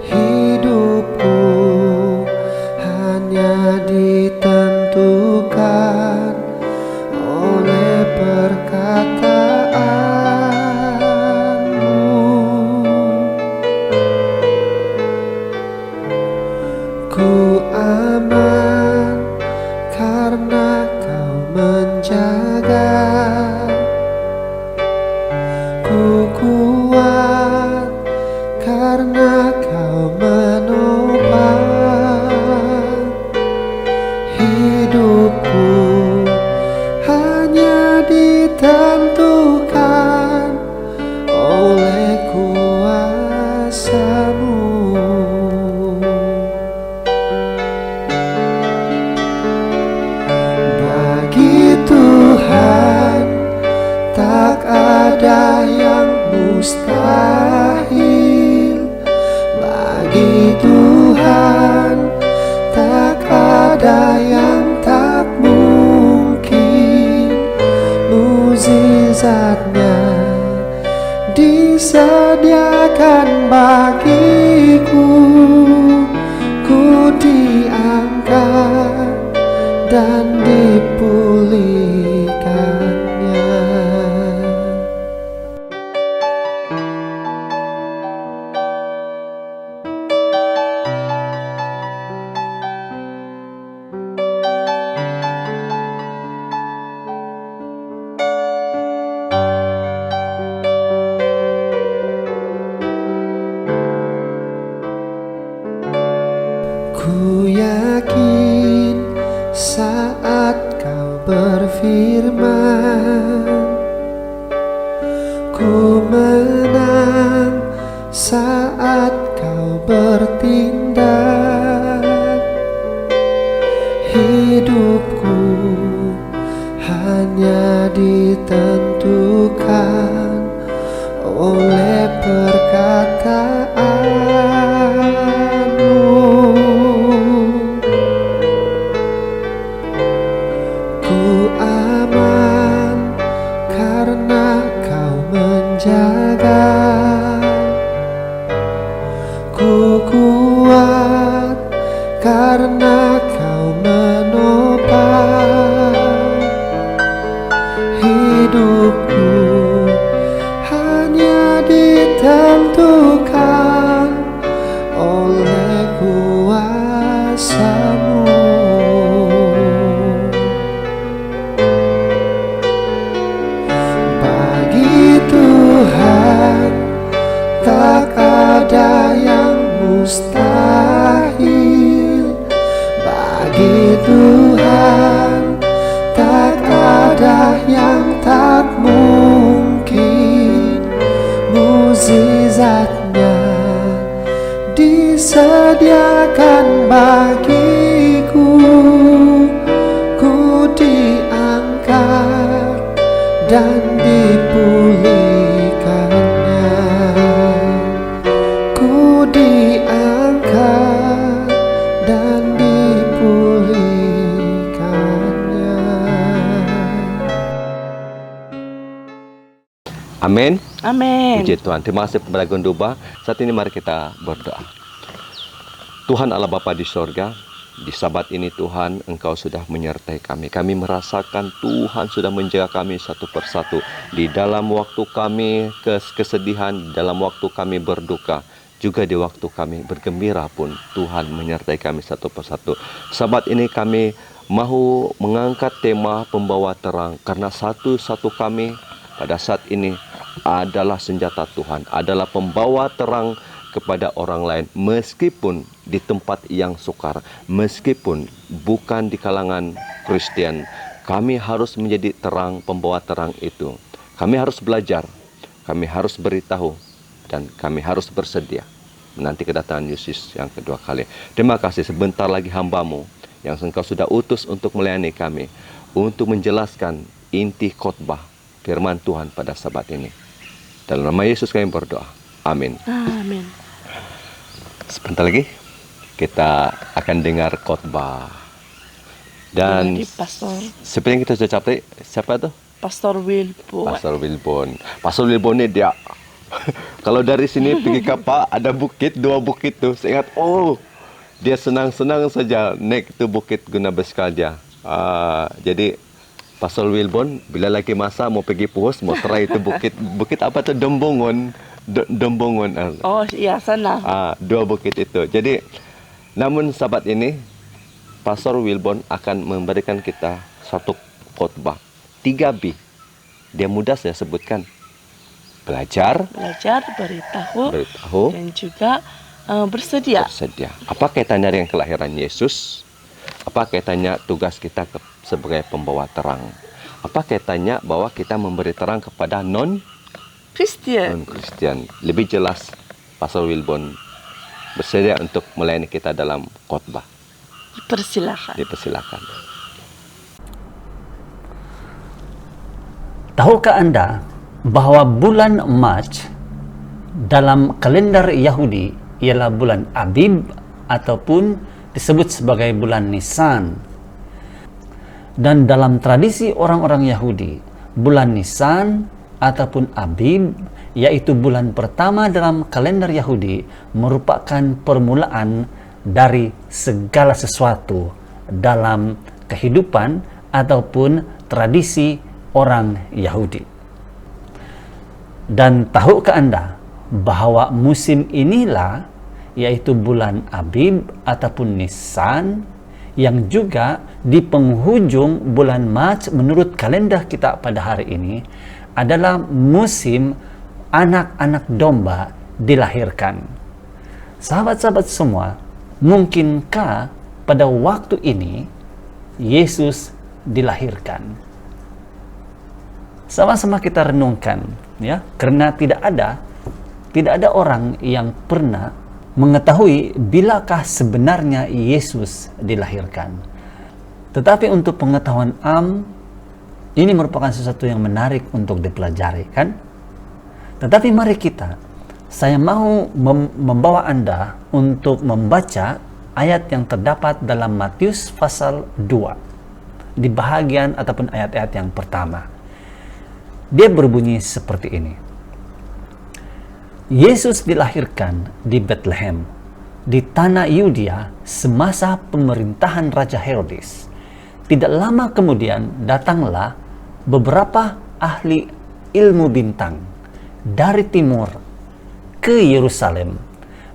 Speaker 8: Hidupku hanya ditentukan oleh perkataan. Ku aman karena kau menjaga. Ku kuat karena kau menopang. Hidupku hanya ditentukan oleh kuasa-Mu. Bagi Tuhan tak ada yang mustahil. Bagi Tuhan tak ada yang tak mungkin. Mukjizatnya disediakan bagiku. Ku diangkat dan dipulihkannya. Ku yakin saat kau berfirman, ku menang saat kau bertindak. Hidupku hanya ditentukan oleh perkataan-Mu. Ku aman karena kau menjaga. Ku kuat hidupku hanya ditentukan oleh kuasa-Mu. Bagi Tuhan tak ada yang mustahil. Bagi Tuhan tak ada yang tak mungkin. Mukjizatnya disediakan bagiku. Ku diangkat dan dipulihkannya. Ku diangkat dan dipulihkannya.
Speaker 2: Amin.
Speaker 3: Amin.
Speaker 2: Puji Tuhan. Terima kasih kepada Gondoba. Saat ini mari kita berdoa. Tuhan Allah Bapa di sorga, di Sabat ini Tuhan, Engkau sudah menyertai kami. Kami merasakan Tuhan sudah menjaga kami satu persatu. Di dalam waktu kami kesedihan, di dalam waktu kami berduka, juga di waktu kami bergembira pun Tuhan menyertai kami satu persatu. Sabat ini kami mahu mengangkat tema pembawa terang, karena satu-satu kami pada saat ini adalah senjata Tuhan, adalah pembawa terang kepada orang lain, meskipun di tempat yang sukar, meskipun bukan di kalangan Kristen. Kami harus menjadi terang, pembawa terang itu. Kami harus belajar, kami harus beritahu, dan kami harus bersedia menanti kedatangan Yesus yang kedua kali. Terima kasih, sebentar lagi hamba-Mu yang Engkau sudah utus untuk melayani kami, untuk menjelaskan inti khotbah firman Tuhan pada Sabat ini. Dalam nama Yesus kami berdoa. Amin.
Speaker 3: Amin.
Speaker 2: Sebentar lagi kita akan dengar khotbah. Dan
Speaker 3: Jadi pastor
Speaker 2: seperti yang kita sudah capai, siapa itu?
Speaker 3: Pastor Wilbo.
Speaker 2: Pastor Wilbon. Pastor Wilbon ini dia kalau dari sini pergi ke Pak, ada bukit, 2 bukit tuh. Saya ingat, oh, dia senang-senang saja naik itu bukit guna berskalja. Jadi Pastor Wilbon bila lagi masa mau pergi puas, mau try itu bukit apa tuh, Dembongon. Dembongon.
Speaker 3: Oh, iya sana.
Speaker 2: 2 bukit itu. Jadi namun Sabat ini Pastor Wilbon akan memberikan kita satu khotbah 3B. Dia mudah saya sebutkan. Belajar, beritahu,
Speaker 3: dan juga bersedia.
Speaker 2: Apa kaitannya dengan kelahiran Yesus? Apa kaitannya tugas kita sebagai pembawa terang? Apa kaitannya bahwa kita memberi terang kepada
Speaker 3: non-Kristen?
Speaker 2: Lebih jelas, Pastor Wilbon bersedia untuk melayani kita dalam khotbah. Dipersilakan.
Speaker 5: Tahukah Anda bahwa bulan Mac dalam kalender Yahudi ialah bulan Abib ataupun disebut sebagai bulan Nisan? Dan dalam tradisi orang-orang Yahudi, bulan Nisan ataupun Abib, yaitu bulan pertama dalam kalender Yahudi, merupakan permulaan dari segala sesuatu dalam kehidupan ataupun tradisi orang Yahudi. Dan tahukah Anda bahwa musim inilah, yaitu bulan Abib ataupun Nisan, yang juga di penghujung bulan Mac menurut kalender kita pada hari ini, adalah musim anak-anak domba dilahirkan. Sahabat-sahabat semua, mungkinkah pada waktu ini Yesus dilahirkan? Sama-sama kita renungkan, ya, karena tidak ada orang yang pernah mengetahui bilakah sebenarnya Yesus dilahirkan. Tetapi untuk pengetahuan ini merupakan sesuatu yang menarik untuk dipelajari, kan? Tetapi mari saya mau membawa Anda untuk membaca ayat yang terdapat dalam Matius pasal 2 di bahagian ataupun ayat-ayat yang pertama. Dia berbunyi seperti ini. Yesus dilahirkan di Bethlehem, di tanah Yudea semasa pemerintahan Raja Herodes. Tidak lama kemudian datanglah beberapa ahli ilmu bintang dari timur ke Yerusalem.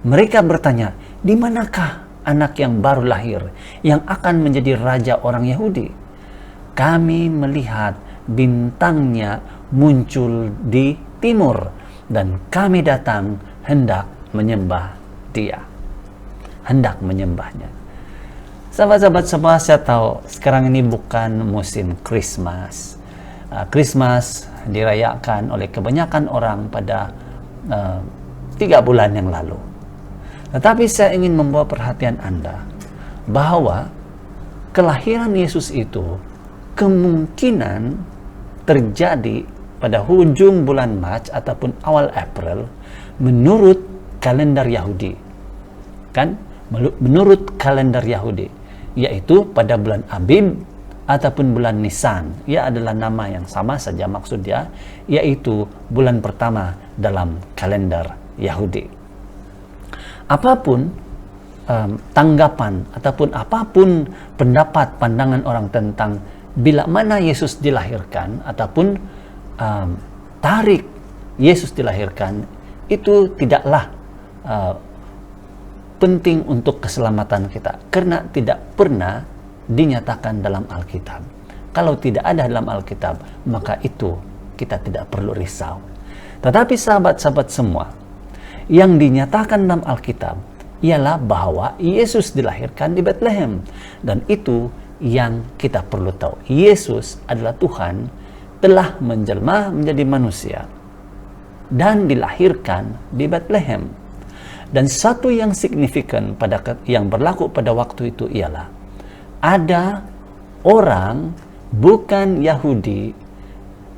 Speaker 5: Mereka bertanya, di manakah anak yang baru lahir yang akan menjadi raja orang Yahudi? Kami melihat bintangnya muncul di timur dan kami datang hendak menyembah dia. Hendak menyembahnya. Sahabat-sahabat semua, saya tahu sekarang ini bukan musim Christmas. Christmas dirayakan oleh kebanyakan orang pada 3 bulan yang lalu. Tetapi saya ingin membawa perhatian Anda bahwa kelahiran Yesus itu kemungkinan terjadi pada hujung bulan Mac ataupun awal April menurut kalender Yahudi. Kan? Menurut kalender Yahudi, yaitu pada bulan Abib ataupun bulan Nisan. Ia adalah nama yang sama saja maksudnya, yaitu bulan pertama dalam kalender Yahudi. Apapun tanggapan ataupun apapun pendapat pandangan orang tentang bila mana Yesus dilahirkan ataupun tarikh Yesus dilahirkan, itu tidaklah penting untuk keselamatan kita, karena tidak pernah dinyatakan dalam Alkitab. Kalau tidak ada dalam Alkitab, maka itu kita tidak perlu risau. Tetapi sahabat-sahabat semua, yang dinyatakan dalam Alkitab ialah bahwa Yesus dilahirkan di Bethlehem, dan itu yang kita perlu tahu. Yesus adalah Tuhan, telah menjelma menjadi manusia dan dilahirkan di Bethlehem. Dan satu yang signifikan yang berlaku pada waktu itu ialah ada orang bukan Yahudi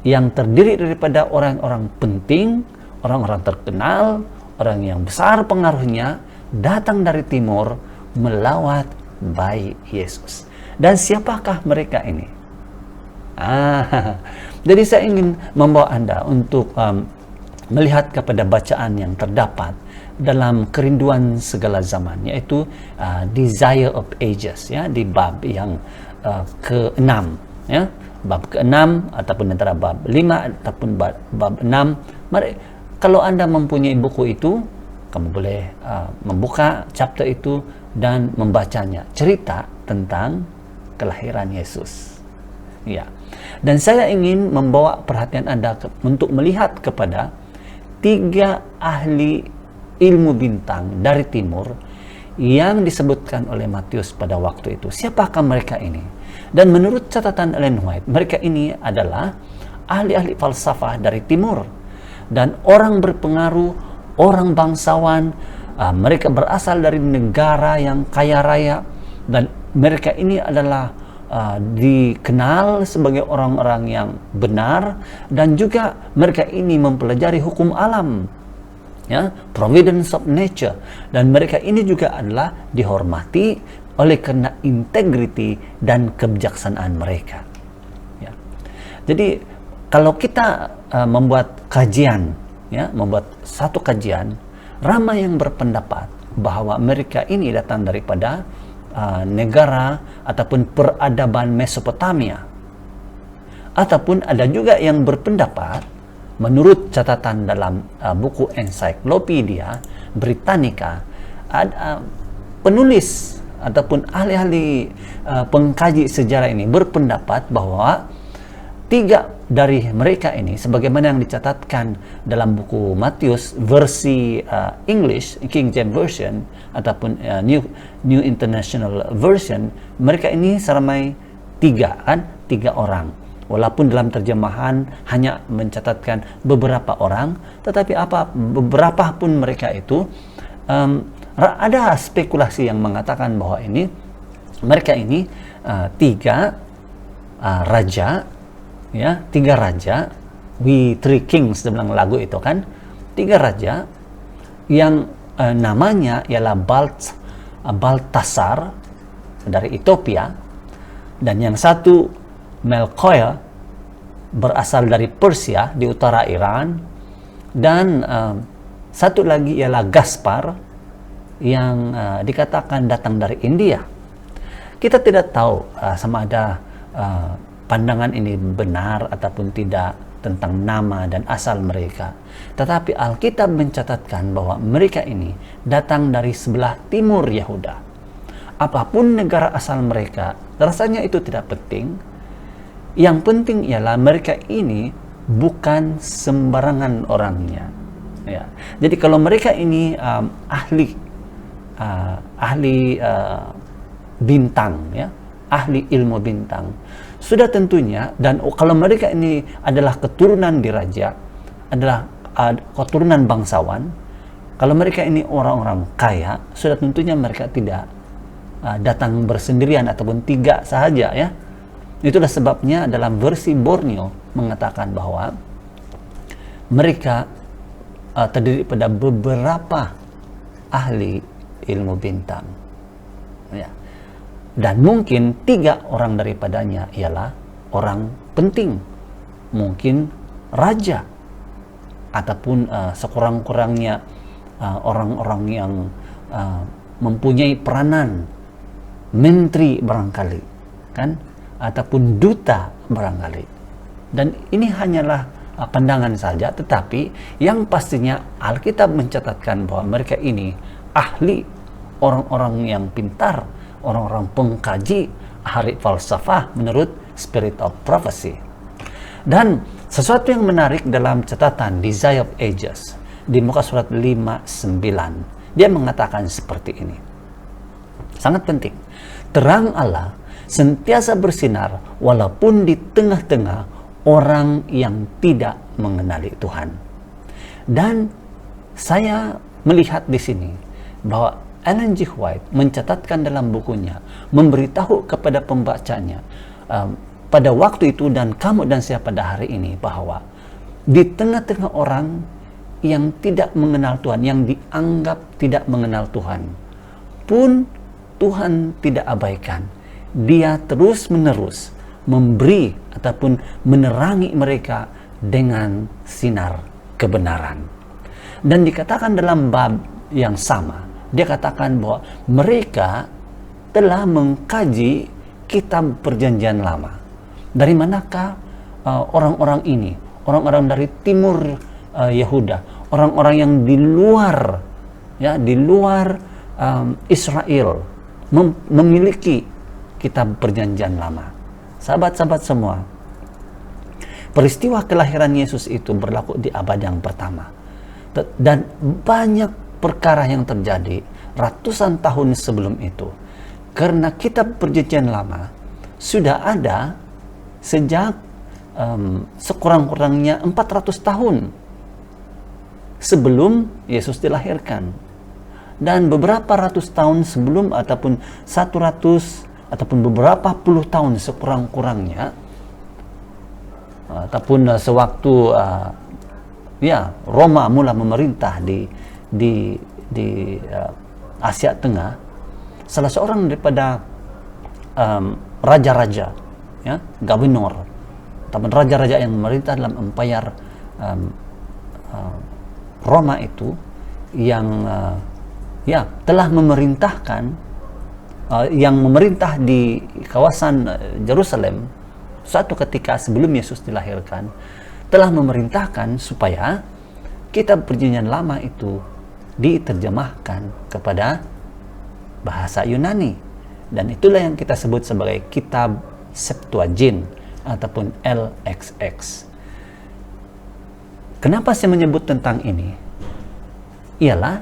Speaker 5: yang terdiri daripada orang-orang penting, orang-orang terkenal, orang yang besar pengaruhnya, datang dari timur melawat bayi Yesus. Dan siapakah mereka ini? Jadi saya ingin membawa Anda untuk melihat kepada bacaan yang terdapat dalam Kerinduan Segala Zaman, yaitu Desire of Ages, ya, di bab yang ke-6, ya, bab ke-6 ataupun antara bab 5 ataupun bab 6. Mari, kalau Anda mempunyai buku itu, kamu boleh membuka chapter itu dan membacanya, cerita tentang kelahiran Yesus. Ya. Dan saya ingin membawa perhatian Anda untuk melihat kepada 3 ahli ilmu bintang dari timur yang disebutkan oleh Matius pada waktu itu. Siapakah mereka ini? Dan menurut catatan Ellen White, mereka ini adalah ahli-ahli falsafah dari timur dan orang berpengaruh, orang bangsawan. Mereka berasal dari negara yang kaya raya, dan mereka ini adalah dikenal sebagai orang-orang yang benar, dan juga mereka ini mempelajari hukum alam, ya, providence of nature, dan mereka ini juga adalah dihormati oleh karena integriti dan kebijaksanaan mereka. Ya. Jadi kalau kita membuat kajian, ya, membuat satu kajian, ramai yang berpendapat bahwa mereka ini datang daripada negara ataupun peradaban Mesopotamia, ataupun ada juga yang berpendapat menurut catatan dalam buku Encyclopedia Britannica, penulis ataupun ahli-ahli pengkaji sejarah ini berpendapat bahwa 3 dari mereka ini, sebagaimana yang dicatatkan dalam buku Matius versi English, King James Version ataupun New International Version, mereka ini seramai 3 orang. Walaupun dalam terjemahan hanya mencatatkan beberapa orang, tetapi beberapa pun mereka itu, ada spekulasi yang mengatakan bahwa mereka ini 3 raja, ya, 3 raja, We Three Kings dalam lagu itu kan, 3 raja yang namanya ialah Baltasar dari Ethiopia, dan yang satu Melchior berasal dari Persia di utara Iran, dan satu lagi ialah Gaspar yang dikatakan datang dari India. Kita tidak tahu sama ada pandangan ini benar ataupun tidak, tentang nama dan asal mereka. Tetapi Alkitab mencatatkan bahwa mereka ini datang dari sebelah timur Yehuda. Apapun negara asal mereka, rasanya itu tidak penting. Yang penting ialah mereka ini bukan sembarangan orangnya. Ya. Jadi kalau mereka ini ahli bintang, ya, ahli ilmu bintang, sudah tentunya, dan kalau mereka ini adalah keturunan diraja, adalah keturunan bangsawan, kalau mereka ini orang-orang kaya, sudah tentunya mereka tidak datang bersendirian ataupun tiga sahaja, ya. Itulah sebabnya dalam versi Borneo mengatakan bahwa mereka terdiri pada beberapa ahli ilmu bintang, ya. Dan mungkin 3 orang daripadanya ialah orang penting, mungkin raja, ataupun sekurang-kurangnya orang-orang yang mempunyai peranan menteri barangkali, kan, ataupun duta barangkali. Dan ini hanyalah pandangan saja, tetapi yang pastinya Alkitab mencatatkan bahwa mereka ini ahli, orang-orang yang pintar, orang-orang pengkaji, ahli falsafah menurut Spirit of Prophecy. Dan sesuatu yang menarik dalam catatan Desire of Ages di muka surat 5:9, dia mengatakan seperti ini. Sangat penting. Terang Allah sentiasa bersinar walaupun di tengah-tengah orang yang tidak mengenali Tuhan. Dan saya melihat di sini bahwa Ellen G. White mencatatkan dalam bukunya, memberitahu kepada pembacanya pada waktu itu dan kamu dan saya pada hari ini, bahwa di tengah-tengah orang yang tidak mengenal Tuhan, yang dianggap tidak mengenal Tuhan, pun Tuhan tidak abaikan. Dia terus-menerus memberi ataupun menerangi mereka dengan sinar kebenaran. Dan dikatakan dalam bab yang sama, dia katakan bahwa mereka telah mengkaji kitab perjanjian lama. Dari manakah orang-orang ini, orang-orang dari timur Yehuda, orang-orang yang di luar, ya, di luar Israel, memiliki kitab perjanjian lama. Sahabat-sahabat semua, peristiwa kelahiran Yesus itu berlaku di abad yang pertama, dan banyak perkara yang terjadi ratusan tahun sebelum itu, karena kitab perjanjian lama sudah ada sejak sekurang-kurangnya 400 tahun sebelum Yesus dilahirkan, dan beberapa ratus tahun sebelum, ataupun 100 ataupun beberapa puluh tahun sekurang-kurangnya, ataupun sewaktu ya, Roma mula memerintah di Asia Tengah, salah seorang daripada raja-raja, ya, gubernur, ataupun raja-raja yang memerintah dalam empayar Roma itu, yang ya, telah memerintahkan, yang memerintah di kawasan Yerusalem suatu ketika sebelum Yesus dilahirkan, telah memerintahkan supaya kitab perjanjian lama itu diterjemahkan kepada bahasa Yunani, dan itulah yang kita sebut sebagai kitab Septuagint ataupun LXX. Kenapa saya menyebut tentang ini? Ialah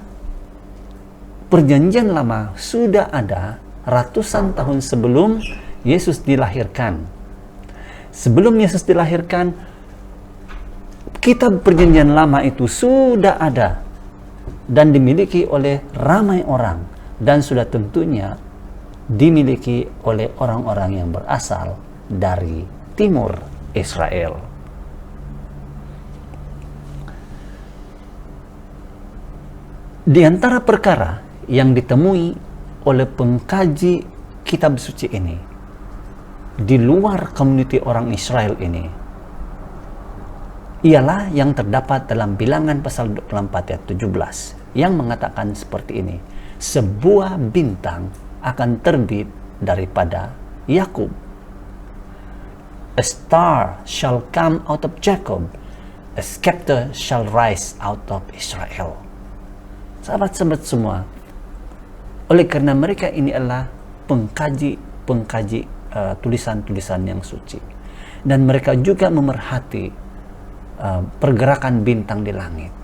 Speaker 5: perjanjian lama sudah ada ratusan tahun sebelum Yesus dilahirkan. Sebelum Yesus dilahirkan, kitab perjanjian lama itu sudah ada dan dimiliki oleh ramai orang, dan sudah tentunya dimiliki oleh orang-orang yang berasal dari timur Israel. Di antara perkara yang ditemui oleh pengkaji kitab suci ini di luar komuniti orang Israel ini, ialah yang terdapat dalam Bilangan pasal 24 ayat 17 yang mengatakan seperti ini: sebuah bintang akan terbit daripada Yakub. A star shall come out of Jacob, a scepter shall rise out of Israel. Sahabat-sahabat semua, oleh karena mereka ini adalah pengkaji tulisan-tulisan yang suci, dan mereka juga memerhati pergerakan bintang di langit.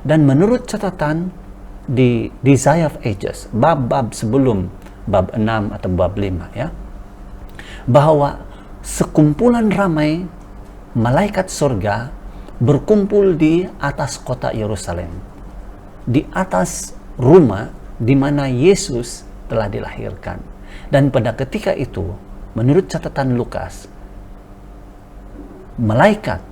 Speaker 5: Dan menurut catatan di Desire of Ages, bab-bab sebelum bab 6 atau bab 5 ya, bahwa sekumpulan ramai malaikat surga berkumpul di atas kota Yerusalem, di atas rumah di mana Yesus telah dilahirkan. Dan pada ketika itu, menurut catatan Lukas, malaikat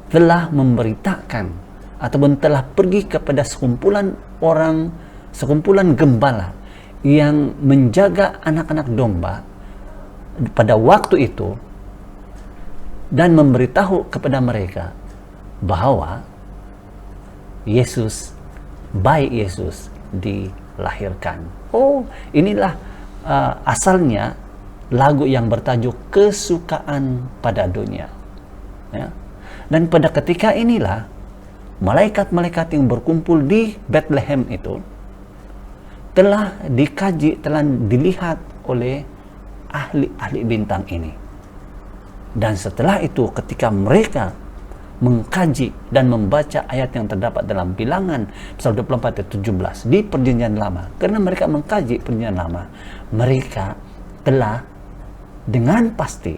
Speaker 5: telah memberitakan ataupun telah pergi kepada sekumpulan orang, sekumpulan gembala yang menjaga anak-anak domba pada waktu itu, dan memberitahu kepada mereka bahwa bayi Yesus dilahirkan. Oh, inilah asalnya lagu yang bertajuk Kesukaan pada Dunia. Ya. Dan pada ketika inilah malaikat-malaikat yang berkumpul di Bethlehem itu telah dikaji, telah dilihat oleh ahli-ahli bintang ini. Dan setelah itu, ketika mereka mengkaji dan membaca ayat yang terdapat dalam Bilangan pasal 24 ayat 17 di Perjanjian Lama, karena mereka mengkaji Perjanjian Lama, mereka telah dengan pasti,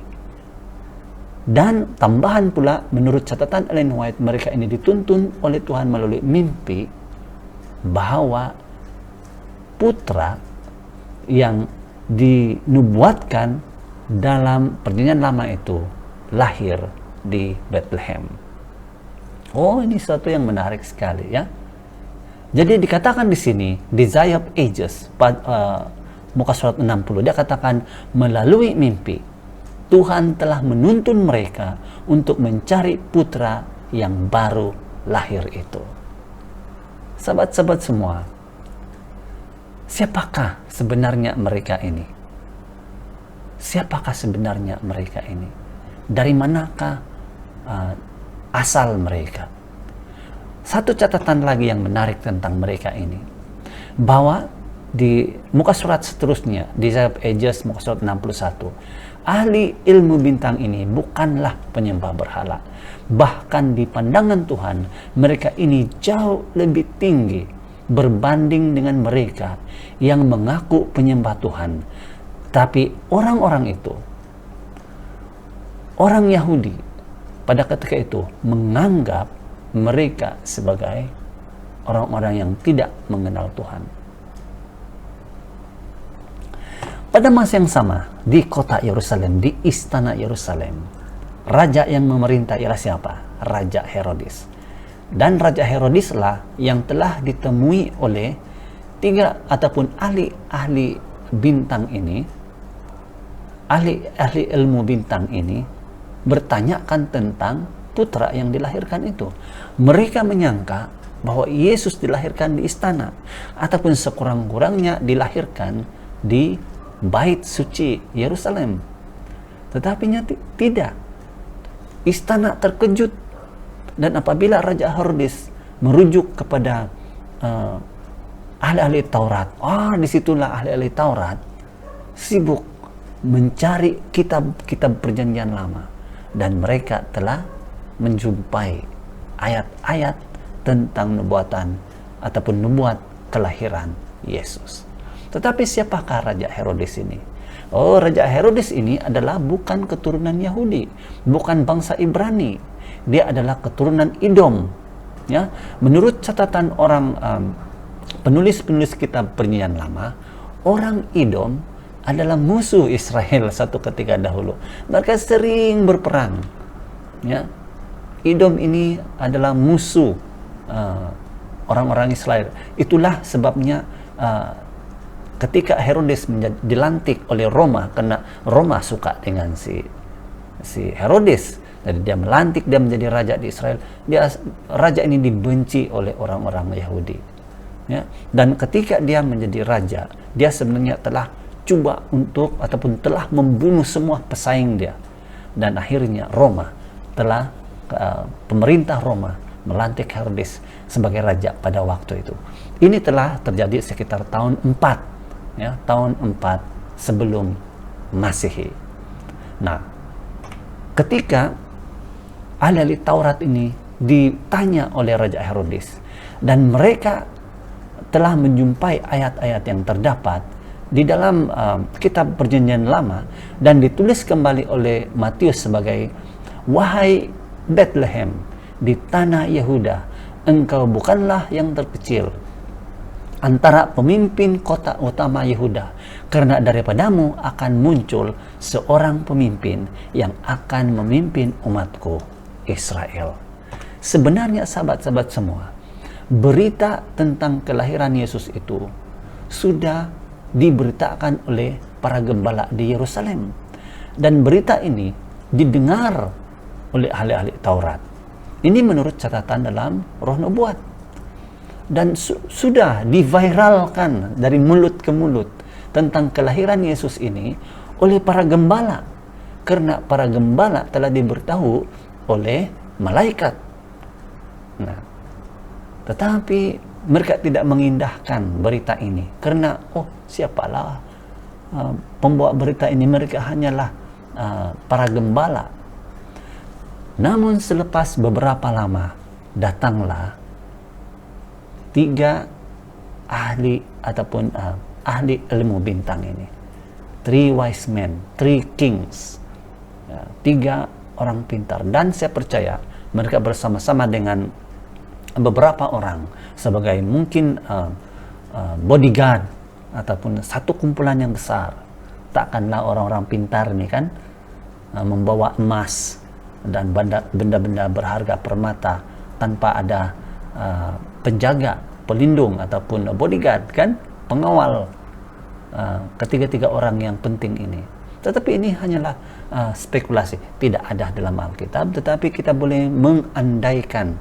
Speaker 5: dan tambahan pula menurut catatan Ellen White, mereka ini dituntun oleh Tuhan melalui mimpi bahwa putra yang dinubuatkan dalam Perjanjian Lama itu lahir di Bethlehem. Oh, ini sesuatu yang menarik sekali ya. Jadi dikatakan di sini Desire of Ages, muka surat 60, dia katakan melalui mimpi Tuhan telah menuntun mereka untuk mencari putra yang baru lahir itu. Sahabat-sahabat semua, siapakah sebenarnya mereka ini? Siapakah sebenarnya mereka ini? Dari manakah asal mereka? Satu catatan lagi yang menarik tentang mereka ini, bahwa di muka surat seterusnya, di Desire of Ages muka surat 61, ahli ilmu bintang ini bukanlah penyembah berhala. Bahkan di pandangan Tuhan, mereka ini jauh lebih tinggi berbanding dengan mereka yang mengaku penyembah Tuhan. Tapi orang-orang itu, orang Yahudi pada ketika itu menganggap mereka sebagai orang-orang yang tidak mengenal Tuhan. Pada masa yang sama, di kota Yerusalem, di istana Yerusalem, raja yang memerintah ialah siapa? Raja Herodes. Dan Raja Herodeslah yang telah ditemui oleh 3 ataupun ahli-ahli bintang ini, ahli ilmu bintang ini, bertanyakan tentang putra yang dilahirkan itu. Mereka menyangka bahwa Yesus dilahirkan di istana, ataupun sekurang-kurangnya dilahirkan di Bait Suci Yerusalem. Tetapi tidak. Istana terkejut, dan apabila Raja Herodes merujuk kepada ahli-ahli Taurat, disitulah ahli-ahli Taurat sibuk mencari kitab-kitab Perjanjian Lama, dan mereka telah menjumpai ayat-ayat tentang nubuatan ataupun nubuat kelahiran Yesus. Tetapi siapakah Raja Herodes ini? Oh, Raja Herodes ini adalah bukan keturunan Yahudi, bukan bangsa Ibrani. Dia adalah keturunan Edom. Ya, menurut catatan orang penulis-penulis kitab Perjanjian Lama, orang Edom adalah musuh Israel satu ketika dahulu. Mereka sering berperang. Ya, Edom ini adalah musuh orang-orang Israel. Itulah sebabnya ketika Herodes dilantik oleh Roma, karena Roma suka dengan si Herodes, jadi dia melantik dia menjadi raja di Israel. Raja ini dibenci oleh orang-orang Yahudi. Ya, dan ketika dia menjadi raja, dia sebenarnya telah coba untuk ataupun telah membunuh semua pesaing dia. dan akhirnya Roma telah pemerintah Roma melantik Herodes sebagai raja pada waktu itu. Ini telah terjadi sekitar tahun 4, ya, tahun 4 sebelum Masehi. Nah, ketika ahli-ahli Taurat ini ditanya oleh Raja Herodes, dan mereka telah menjumpai ayat-ayat yang terdapat di dalam kitab Perjanjian Lama dan ditulis kembali oleh Matius sebagai, "Wahai Bethlehem di tanah Yehuda, engkau bukanlah yang terkecil antara pemimpin kota utama Yehuda, karena daripadamu akan muncul seorang pemimpin yang akan memimpin umatku Israel." Sebenarnya sahabat-sahabat semua, berita tentang kelahiran Yesus itu sudah diberitakan oleh para gembala di Yerusalem, dan berita ini didengar oleh ahli-ahli Taurat. Ini menurut catatan dalam Roh Nubuat, dan sudah diviralkan dari mulut ke mulut tentang kelahiran Yesus ini oleh para gembala, karena para gembala telah diberitahu oleh malaikat. Nah, tetapi mereka tidak mengindahkan berita ini karena siapalah pembawa berita ini, mereka hanyalah para gembala. Namun selepas beberapa lama datanglah 3 ahli ataupun ahli ilmu bintang ini, 3 wise men, 3 kings, 3 orang pintar, dan saya percaya mereka bersama-sama dengan beberapa orang sebagai mungkin bodyguard ataupun satu kumpulan yang besar. Takkanlah orang-orang pintar ini kan membawa emas dan benda-benda berharga permata tanpa ada penjaga, pelindung ataupun bodyguard kan, pengawal ketiga-tiga orang yang penting ini. Tetapi ini hanyalah spekulasi, tidak ada dalam Alkitab, tetapi kita boleh mengandaikan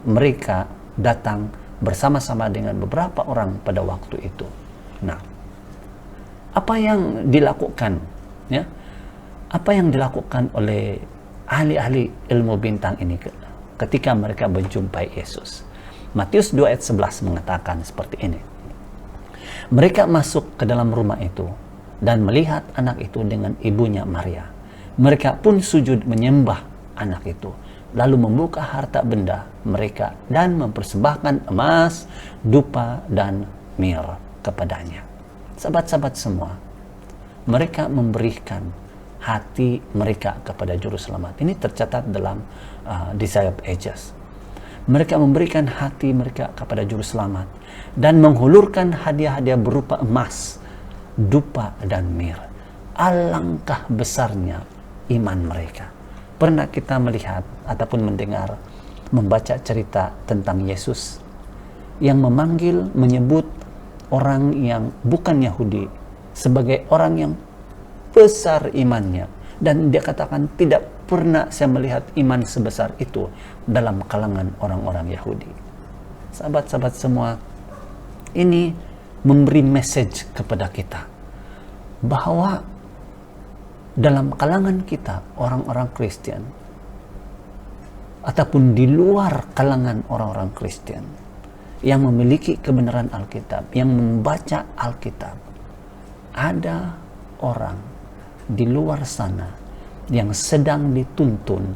Speaker 5: mereka datang bersama-sama dengan beberapa orang pada waktu itu. Nah, apa yang dilakukan, ya? Apa yang dilakukan oleh ahli-ahli ilmu bintang ini ketika mereka menjumpai Yesus? Matius 2 ayat 11 mengatakan seperti ini. Mereka masuk ke dalam rumah itu dan melihat anak itu dengan ibunya Maria. Mereka pun sujud menyembah anak itu, lalu membuka harta benda mereka dan mempersembahkan emas, dupa, dan mir kepadanya. Sahabat-sahabat semua, mereka memberikan hati mereka kepada Juru Selamat. Ini tercatat dalam Desire of Ages. Mereka memberikan hati mereka kepada Juru Selamat dan menghulurkan hadiah-hadiah berupa emas, dupa, dan mir. Alangkah besarnya iman mereka. Pernah kita melihat ataupun mendengar, membaca cerita tentang Yesus yang memanggil, menyebut orang yang bukan Yahudi sebagai orang yang besar imannya, dan dia katakan, tidak pernah saya melihat iman sebesar itu dalam kalangan orang-orang Yahudi. Sahabat-sahabat semua, ini memberi message kepada kita bahwa dalam kalangan kita, orang-orang Kristen, ataupun di luar kalangan orang-orang Kristen yang memiliki kebenaran Alkitab, yang membaca Alkitab, ada orang di luar sana yang sedang dituntun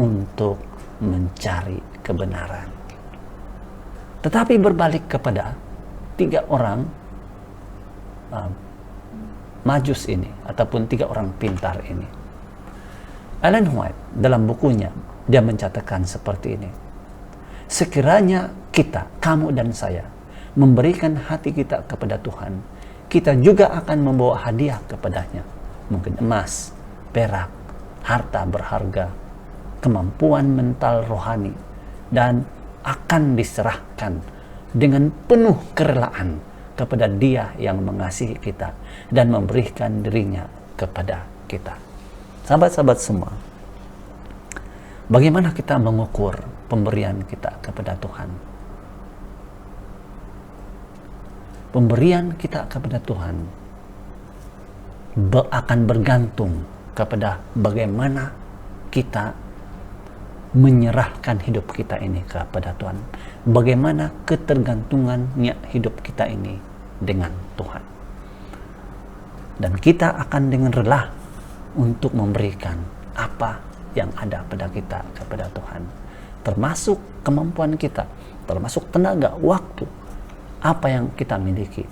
Speaker 5: untuk mencari kebenaran. Tetapi berbalik kepada 3 orang Majus ini ataupun 3 orang pintar ini. Ellen White dalam bukunya dia mencatatkan seperti ini. Sekiranya kita, kamu dan saya, memberikan hati kita kepada Tuhan, kita juga akan membawa hadiah kepadanya. Mungkin emas, perak, harta berharga, kemampuan mental rohani, dan akan diserahkan dengan penuh kerelaan kepada Dia yang mengasihi kita dan memberikan dirinya kepada kita. Sahabat-sahabat semua, bagaimana kita mengukur pemberian kita kepada Tuhan? Pemberian kita kepada Tuhan akan bergantung kepada bagaimana kita menyerahkan hidup kita ini kepada Tuhan. Bagaimana ketergantungannya hidup kita ini dengan Tuhan. Dan kita akan dengan rela untuk memberikan apa yang ada pada kita kepada Tuhan. Termasuk kemampuan kita, termasuk tenaga, waktu, apa yang kita miliki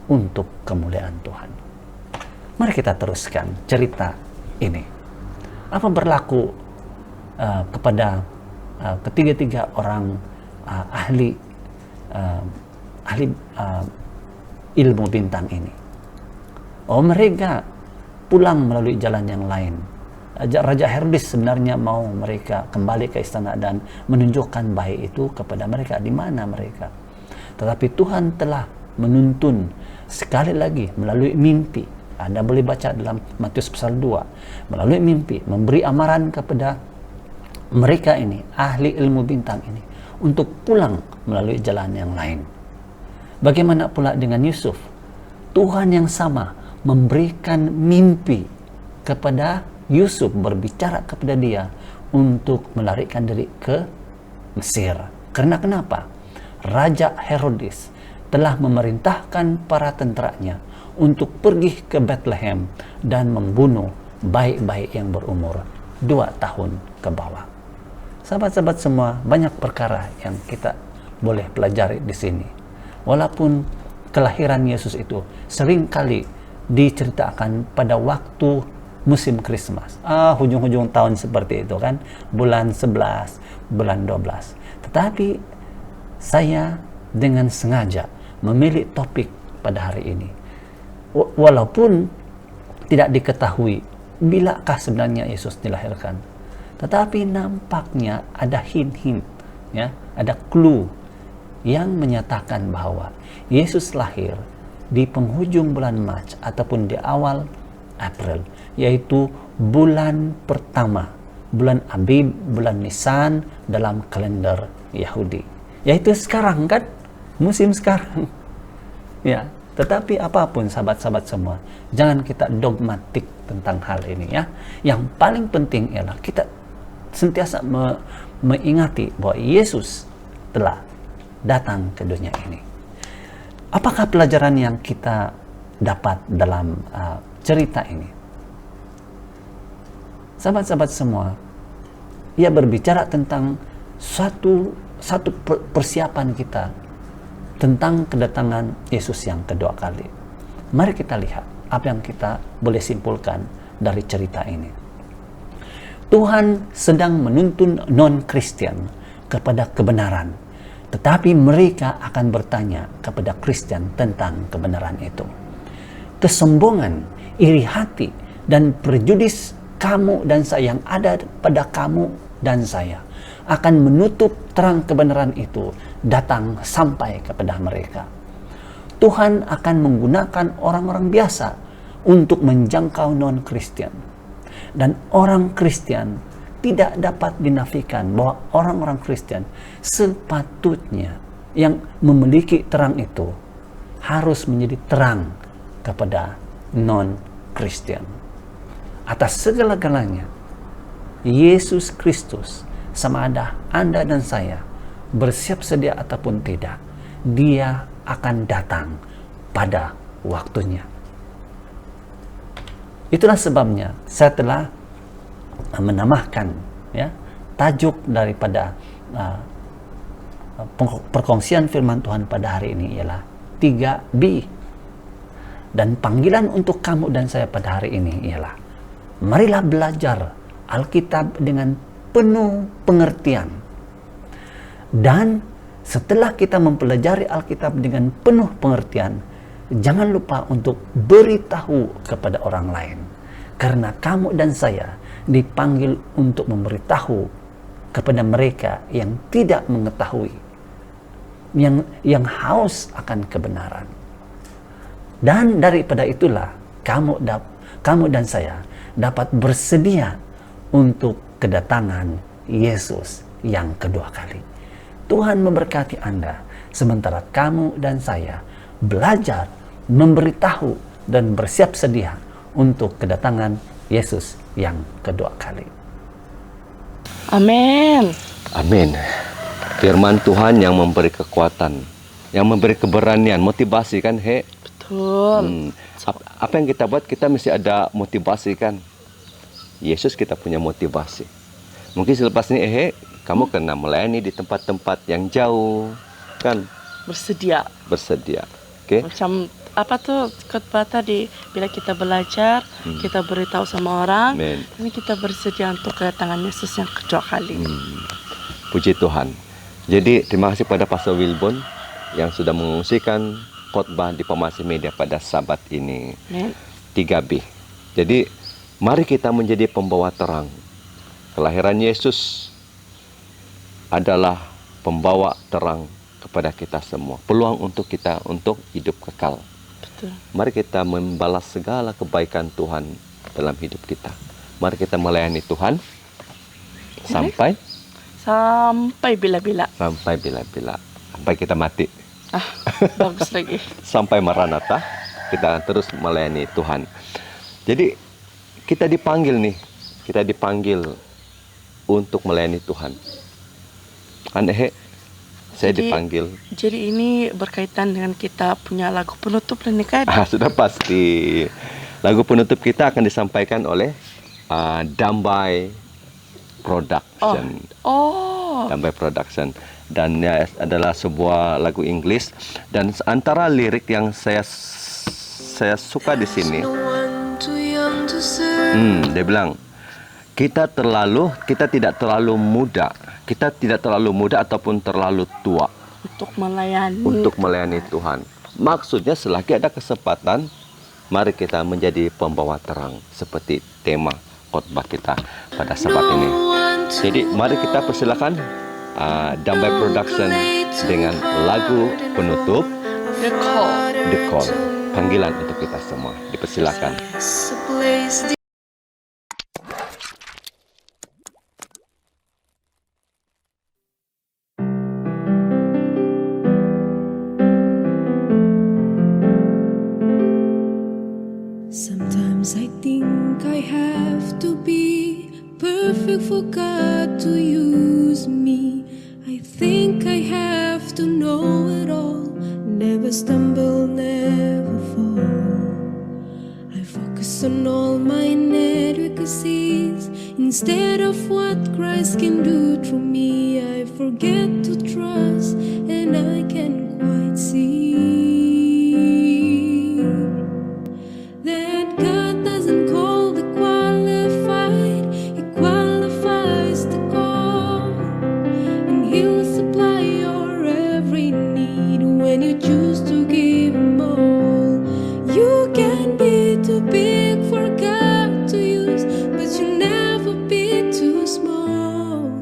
Speaker 5: untuk kemuliaan Tuhan. Mari kita teruskan cerita ini. Apa berlaku kepada ketiga-tiga orang ahli ilmu bintang ini? Mereka pulang melalui jalan yang lain. Raja Herodes sebenarnya mau mereka kembali ke istana dan menunjukkan bayi itu kepada mereka, di mana mereka. Tetapi Tuhan telah menuntun sekali lagi melalui mimpi. Anda boleh baca dalam Matius pasal 2. Melalui mimpi, memberi amaran kepada mereka ini, ahli ilmu bintang ini, untuk pulang melalui jalan yang lain. Bagaimana pula dengan Yusuf? Tuhan yang sama memberikan mimpi kepada Yusuf, berbicara kepada dia untuk melarikan diri ke Mesir. Karena kenapa? Raja Herodes telah memerintahkan para tentaranya untuk pergi ke Bethlehem dan membunuh bayi-bayi yang berumur 2 tahun ke bawah. Sahabat-sahabat semua, banyak perkara yang kita boleh pelajari di sini. Walaupun kelahiran Yesus itu seringkali diceritakan pada waktu musim Christmas, hujung-hujung tahun seperti itu kan, bulan 11, bulan 12. Tetapi saya dengan sengaja memilih topik pada hari ini, walaupun tidak diketahui bilakah sebenarnya Yesus dilahirkan, tetapi nampaknya ada hint-hint, ya, ada clue yang menyatakan bahwa Yesus lahir di penghujung bulan Mac ataupun di awal April, yaitu bulan pertama, bulan Abib, bulan Nisan dalam kalender Yahudi, yaitu sekarang kan, musim sekarang. Ya, tetapi apapun sahabat-sahabat semua, jangan kita dogmatik tentang hal ini ya. Yang paling penting ialah kita sentiasa mengingati bahwa Yesus telah datang ke dunia ini. Apakah pelajaran yang kita dapat dalam cerita ini? Sahabat-sahabat semua, ia berbicara tentang satu persiapan kita tentang kedatangan Yesus yang kedua kali. Mari kita lihat apa yang kita boleh simpulkan dari cerita ini. Tuhan sedang menuntun non-Kristen kepada kebenaran, tetapi mereka akan bertanya kepada Kristen tentang kebenaran itu. Kesombongan, iri hati, dan prejudis kamu dan saya yang ada pada kamu dan saya akan menutup terang kebenaran itu datang sampai kepada mereka. Tuhan akan menggunakan orang-orang biasa untuk menjangkau non-Kristen. Dan orang Kristen tidak dapat dinafikan bahwa orang-orang Kristen sepatutnya yang memiliki terang itu harus menjadi terang kepada non-Kristen. Atas segala-galanya, Yesus Kristus, sama ada Anda dan saya bersiap sedia ataupun tidak, Dia akan datang pada waktunya. Itulah sebabnya saya telah menambahkan ya, tajuk daripada perkongsian firman Tuhan pada hari ini ialah 3B. Dan panggilan untuk kamu dan saya pada hari ini ialah, marilah belajar Alkitab dengan penuh pengertian. Dan setelah kita mempelajari Alkitab dengan penuh pengertian, jangan lupa untuk beritahu kepada orang lain. Karena kamu dan saya dipanggil untuk memberitahu kepada mereka yang tidak mengetahui, yang haus akan kebenaran. Dan daripada itulah kamu dan saya dapat bersedia untuk kedatangan Yesus yang kedua kali. Tuhan memberkati Anda sementara kamu dan saya belajar, memberitahu dan bersiap sedia untuk kedatangan Yesus yang kedua kali.
Speaker 3: Amin.
Speaker 2: Amin. Firman Tuhan yang memberi kekuatan, yang memberi keberanian, motivasi kan,
Speaker 3: Betul.
Speaker 2: Apa yang kita buat, kita mesti ada motivasi kan. Yesus kita punya motivasi. Mungkin selepas ini, kamu kena melayani di tempat-tempat yang jauh, kan?
Speaker 3: Bersedia.
Speaker 2: Oke?
Speaker 3: Macam apa tuh khotbah tadi, bila kita belajar, kita beritahu sama orang,
Speaker 2: Amin.
Speaker 3: ini kita bersedia untuk kedatangan Yesus yang kedua kali.
Speaker 2: Puji Tuhan. Jadi terima kasih pada Pastor Wilbon yang sudah mengungsikan khotbah di Pemasi Media pada Sabat ini.
Speaker 3: Amin.
Speaker 2: 3B. Jadi mari kita menjadi pembawa terang. Kelahiran Yesus adalah pembawa terang kepada kita semua. Peluang untuk kita untuk hidup kekal.
Speaker 3: Betul.
Speaker 2: Mari kita membalas segala kebaikan Tuhan dalam hidup kita. Mari kita melayani Tuhan sampai
Speaker 3: bila-bila.
Speaker 2: sampai bila-bila. Sampai kita mati.
Speaker 3: Bagus lagi.
Speaker 2: Sampai Maranatha, kita akan terus melayani Tuhan. Jadi kita dipanggil nih. Kita dipanggil untuk melayani Tuhan. Kan saya dipanggil.
Speaker 3: Jadi ini berkaitan dengan kita punya lagu penutup nih kan?
Speaker 2: Sudah pasti. Lagu penutup kita akan disampaikan oleh Dambai Production. Dambai Production. Dan ya, adalah sebuah lagu Inggris. Dan antara lirik yang saya suka di sini, dia bilang, kita tidak terlalu muda ataupun terlalu tua untuk melayani Tuhan. Maksudnya selagi ada kesempatan, mari kita menjadi pembawa terang seperti tema khotbah kita pada Sabat ini. Jadi mari kita persilakan Dambai Production dengan lagu penutup
Speaker 3: The Call.
Speaker 2: Panggilan untuk kita semua. Dipersilakan.
Speaker 4: Sometimes I think I have to be perfect for God to use me. I think I have to know it all, never stumble, never fall. I focus on all my inadequacies instead of what Christ can do through me. I forget to trust and I can't quite see that God doesn't call the qualified, He qualifies the call, and He'll supply your every need when you choose to give Him all. You can be too big for God to use, but you'll never be too small.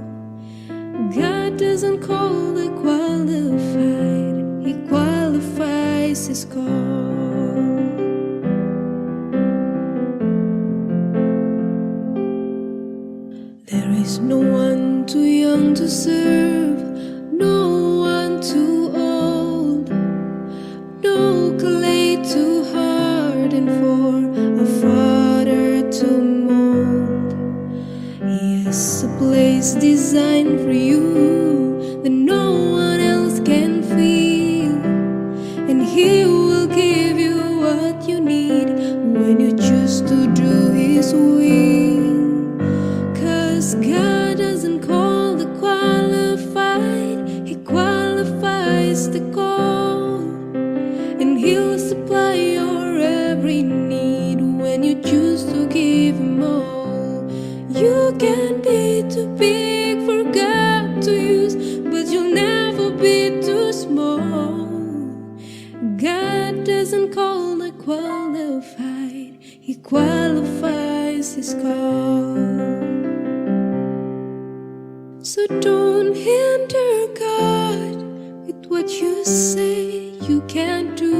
Speaker 4: God doesn't call the qualified, He qualifies His call. There is no one too young to serve, no one too old, no clay too hardened for a father to mold. Yes, a place designed for you that no one else can feel, and He will give you what you need when you choose to do His will. 'Cause God doesn't call the qualified, He qualifies the call, and He'll supply your every need when you choose to give Him all. You can be too big for God to use, but you'll never be too small. God doesn't call the qualified, He qualifies His call. So don't hinder God with what you say you can't do.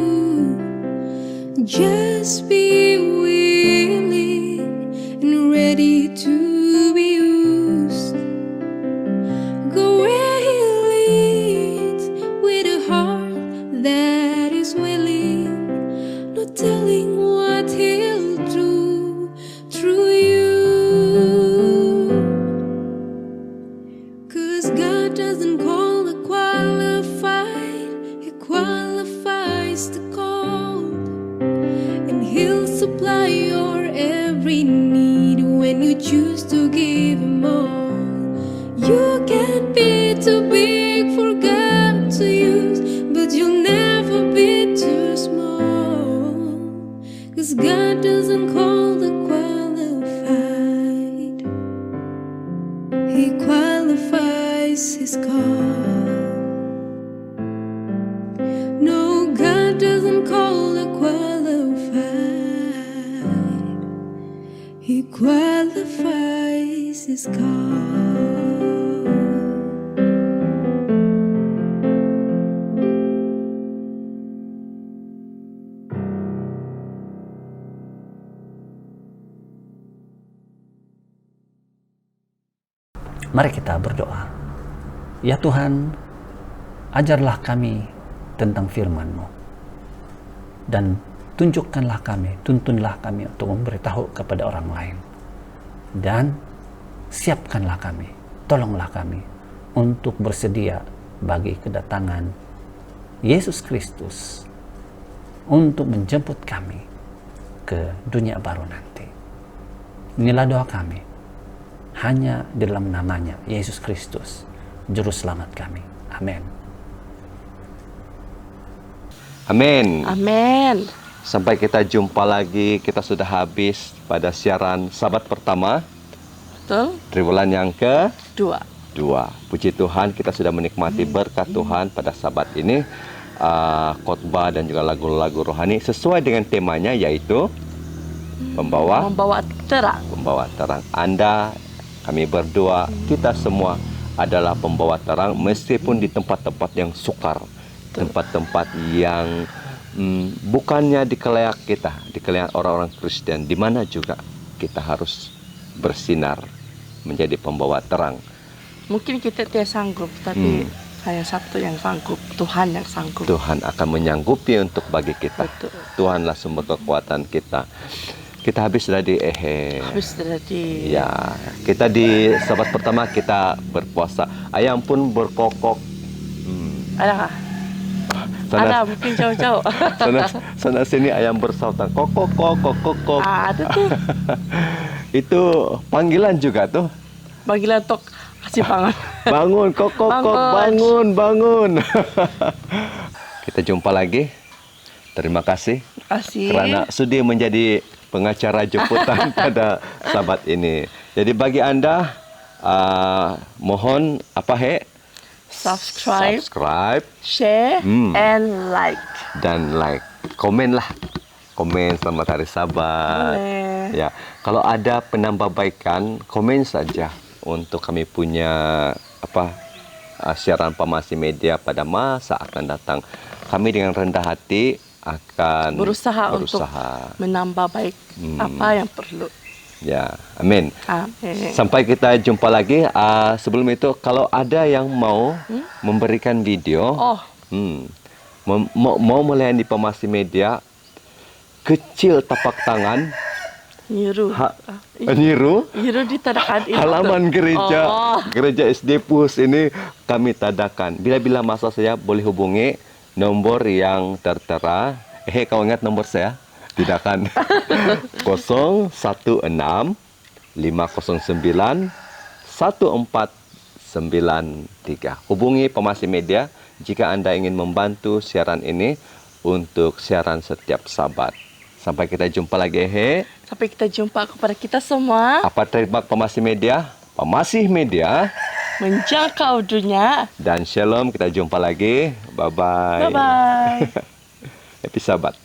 Speaker 4: Just be willing and ready to be used. Go where He leads with a heart that is willing, not telling what He'll do through you. God doesn't call the qualified, He qualifies the called. And He'll supply your every need when you choose to give Him all. You can't be too big for God to use, but you'll never be too small. 'Cause God doesn't call the qualified, He qualifies His call. No, God doesn't call the qualified, He qualifies His call.
Speaker 5: Mari kita berdoa. Ya Tuhan, ajarlah kami tentang firman-Mu. Dan tunjukkanlah kami, tuntunlah kami untuk memberitahu kepada orang lain. Dan siapkanlah kami, tolonglah kami untuk bersedia bagi kedatangan Yesus Kristus untuk menjemput kami ke dunia baru nanti. Inilah doa kami. Hanya di dalam namanya, Yesus Kristus, Juru Selamat kami. Amin.
Speaker 2: Amin.
Speaker 3: Amin.
Speaker 2: Sampai kita jumpa lagi. Kita sudah habis pada siaran Sabat pertama,
Speaker 3: Betul?
Speaker 2: triwulan yang kedua.
Speaker 3: 2.
Speaker 2: Puji Tuhan, kita sudah menikmati berkat Tuhan pada Sabat ini. Khotbah dan juga lagu-lagu rohani sesuai dengan temanya, yaitu membawa
Speaker 3: terang.
Speaker 2: pembawa terang. Anda, kami berdua, kita semua adalah pembawa terang, meskipun di tempat-tempat yang sukar, tempat-tempat yang bukannya dikelayak kita, dikelayak orang-orang Kristen, di mana juga kita harus bersinar menjadi pembawa terang.
Speaker 3: Mungkin kita tidak sanggup, tapi hanya satu yang sanggup, Tuhan yang sanggup.
Speaker 2: Tuhan akan menyanggupi untuk bagi kita.
Speaker 3: Betul.
Speaker 2: Tuhanlah sumber kekuatan kita. Kita habis sudah di
Speaker 3: Habis tadi.
Speaker 2: Ya, kita di Sabat pertama kita berpuasa. Ayam pun berkokok.
Speaker 3: Adakah? Ada, mungkin jauh-jauh.
Speaker 2: sana sini ayam bersautan. Kokok, kokok, kokok.
Speaker 3: Ada tuh.
Speaker 2: Itu panggilan juga tuh.
Speaker 3: Panggilan untuk kasih pangan.
Speaker 2: Bangun, kokok, kokok, bangun, bangun. Kita jumpa lagi. Terima kasih. Karena sudi menjadi pengacara jemputan pada Sabat ini. Jadi bagi Anda, mohon subscribe,
Speaker 3: share, and like.
Speaker 2: Dan like, komen lah, komen selamat hari Sabat.
Speaker 3: Boleh.
Speaker 2: Ya, kalau ada penambahbaikan, komen saja untuk kami punya siaran Pamasi Media pada masa akan datang. Kami dengan rendah hati akan
Speaker 3: berusaha untuk menambah baik apa yang perlu.
Speaker 2: Ya, amin.
Speaker 3: Amin.
Speaker 2: Sampai kita jumpa lagi. Sebelum itu, kalau ada yang mau memberikan video, mau melayani Pamasi Media, kecil tapak tangan,
Speaker 3: Nyiru ditadakan
Speaker 2: halaman gereja SD Pus ini kami tadakan. Bila-bila masa saya boleh hubungi nomor yang tertera. Kau ingat nomor saya? Tidak kan? 016 509 1493. Hubungi Pamasi Media jika Anda ingin membantu siaran ini untuk siaran setiap Sabat. Sampai kita jumpa lagi.
Speaker 3: Sampai kita jumpa kepada kita semua.
Speaker 2: Apa trademark Pamasi Media? Pamasi Media
Speaker 3: menjangkau dunia.
Speaker 2: Dan shalom, kita jumpa lagi. Bye-bye.
Speaker 3: Bye-bye.
Speaker 2: Happy Sabat.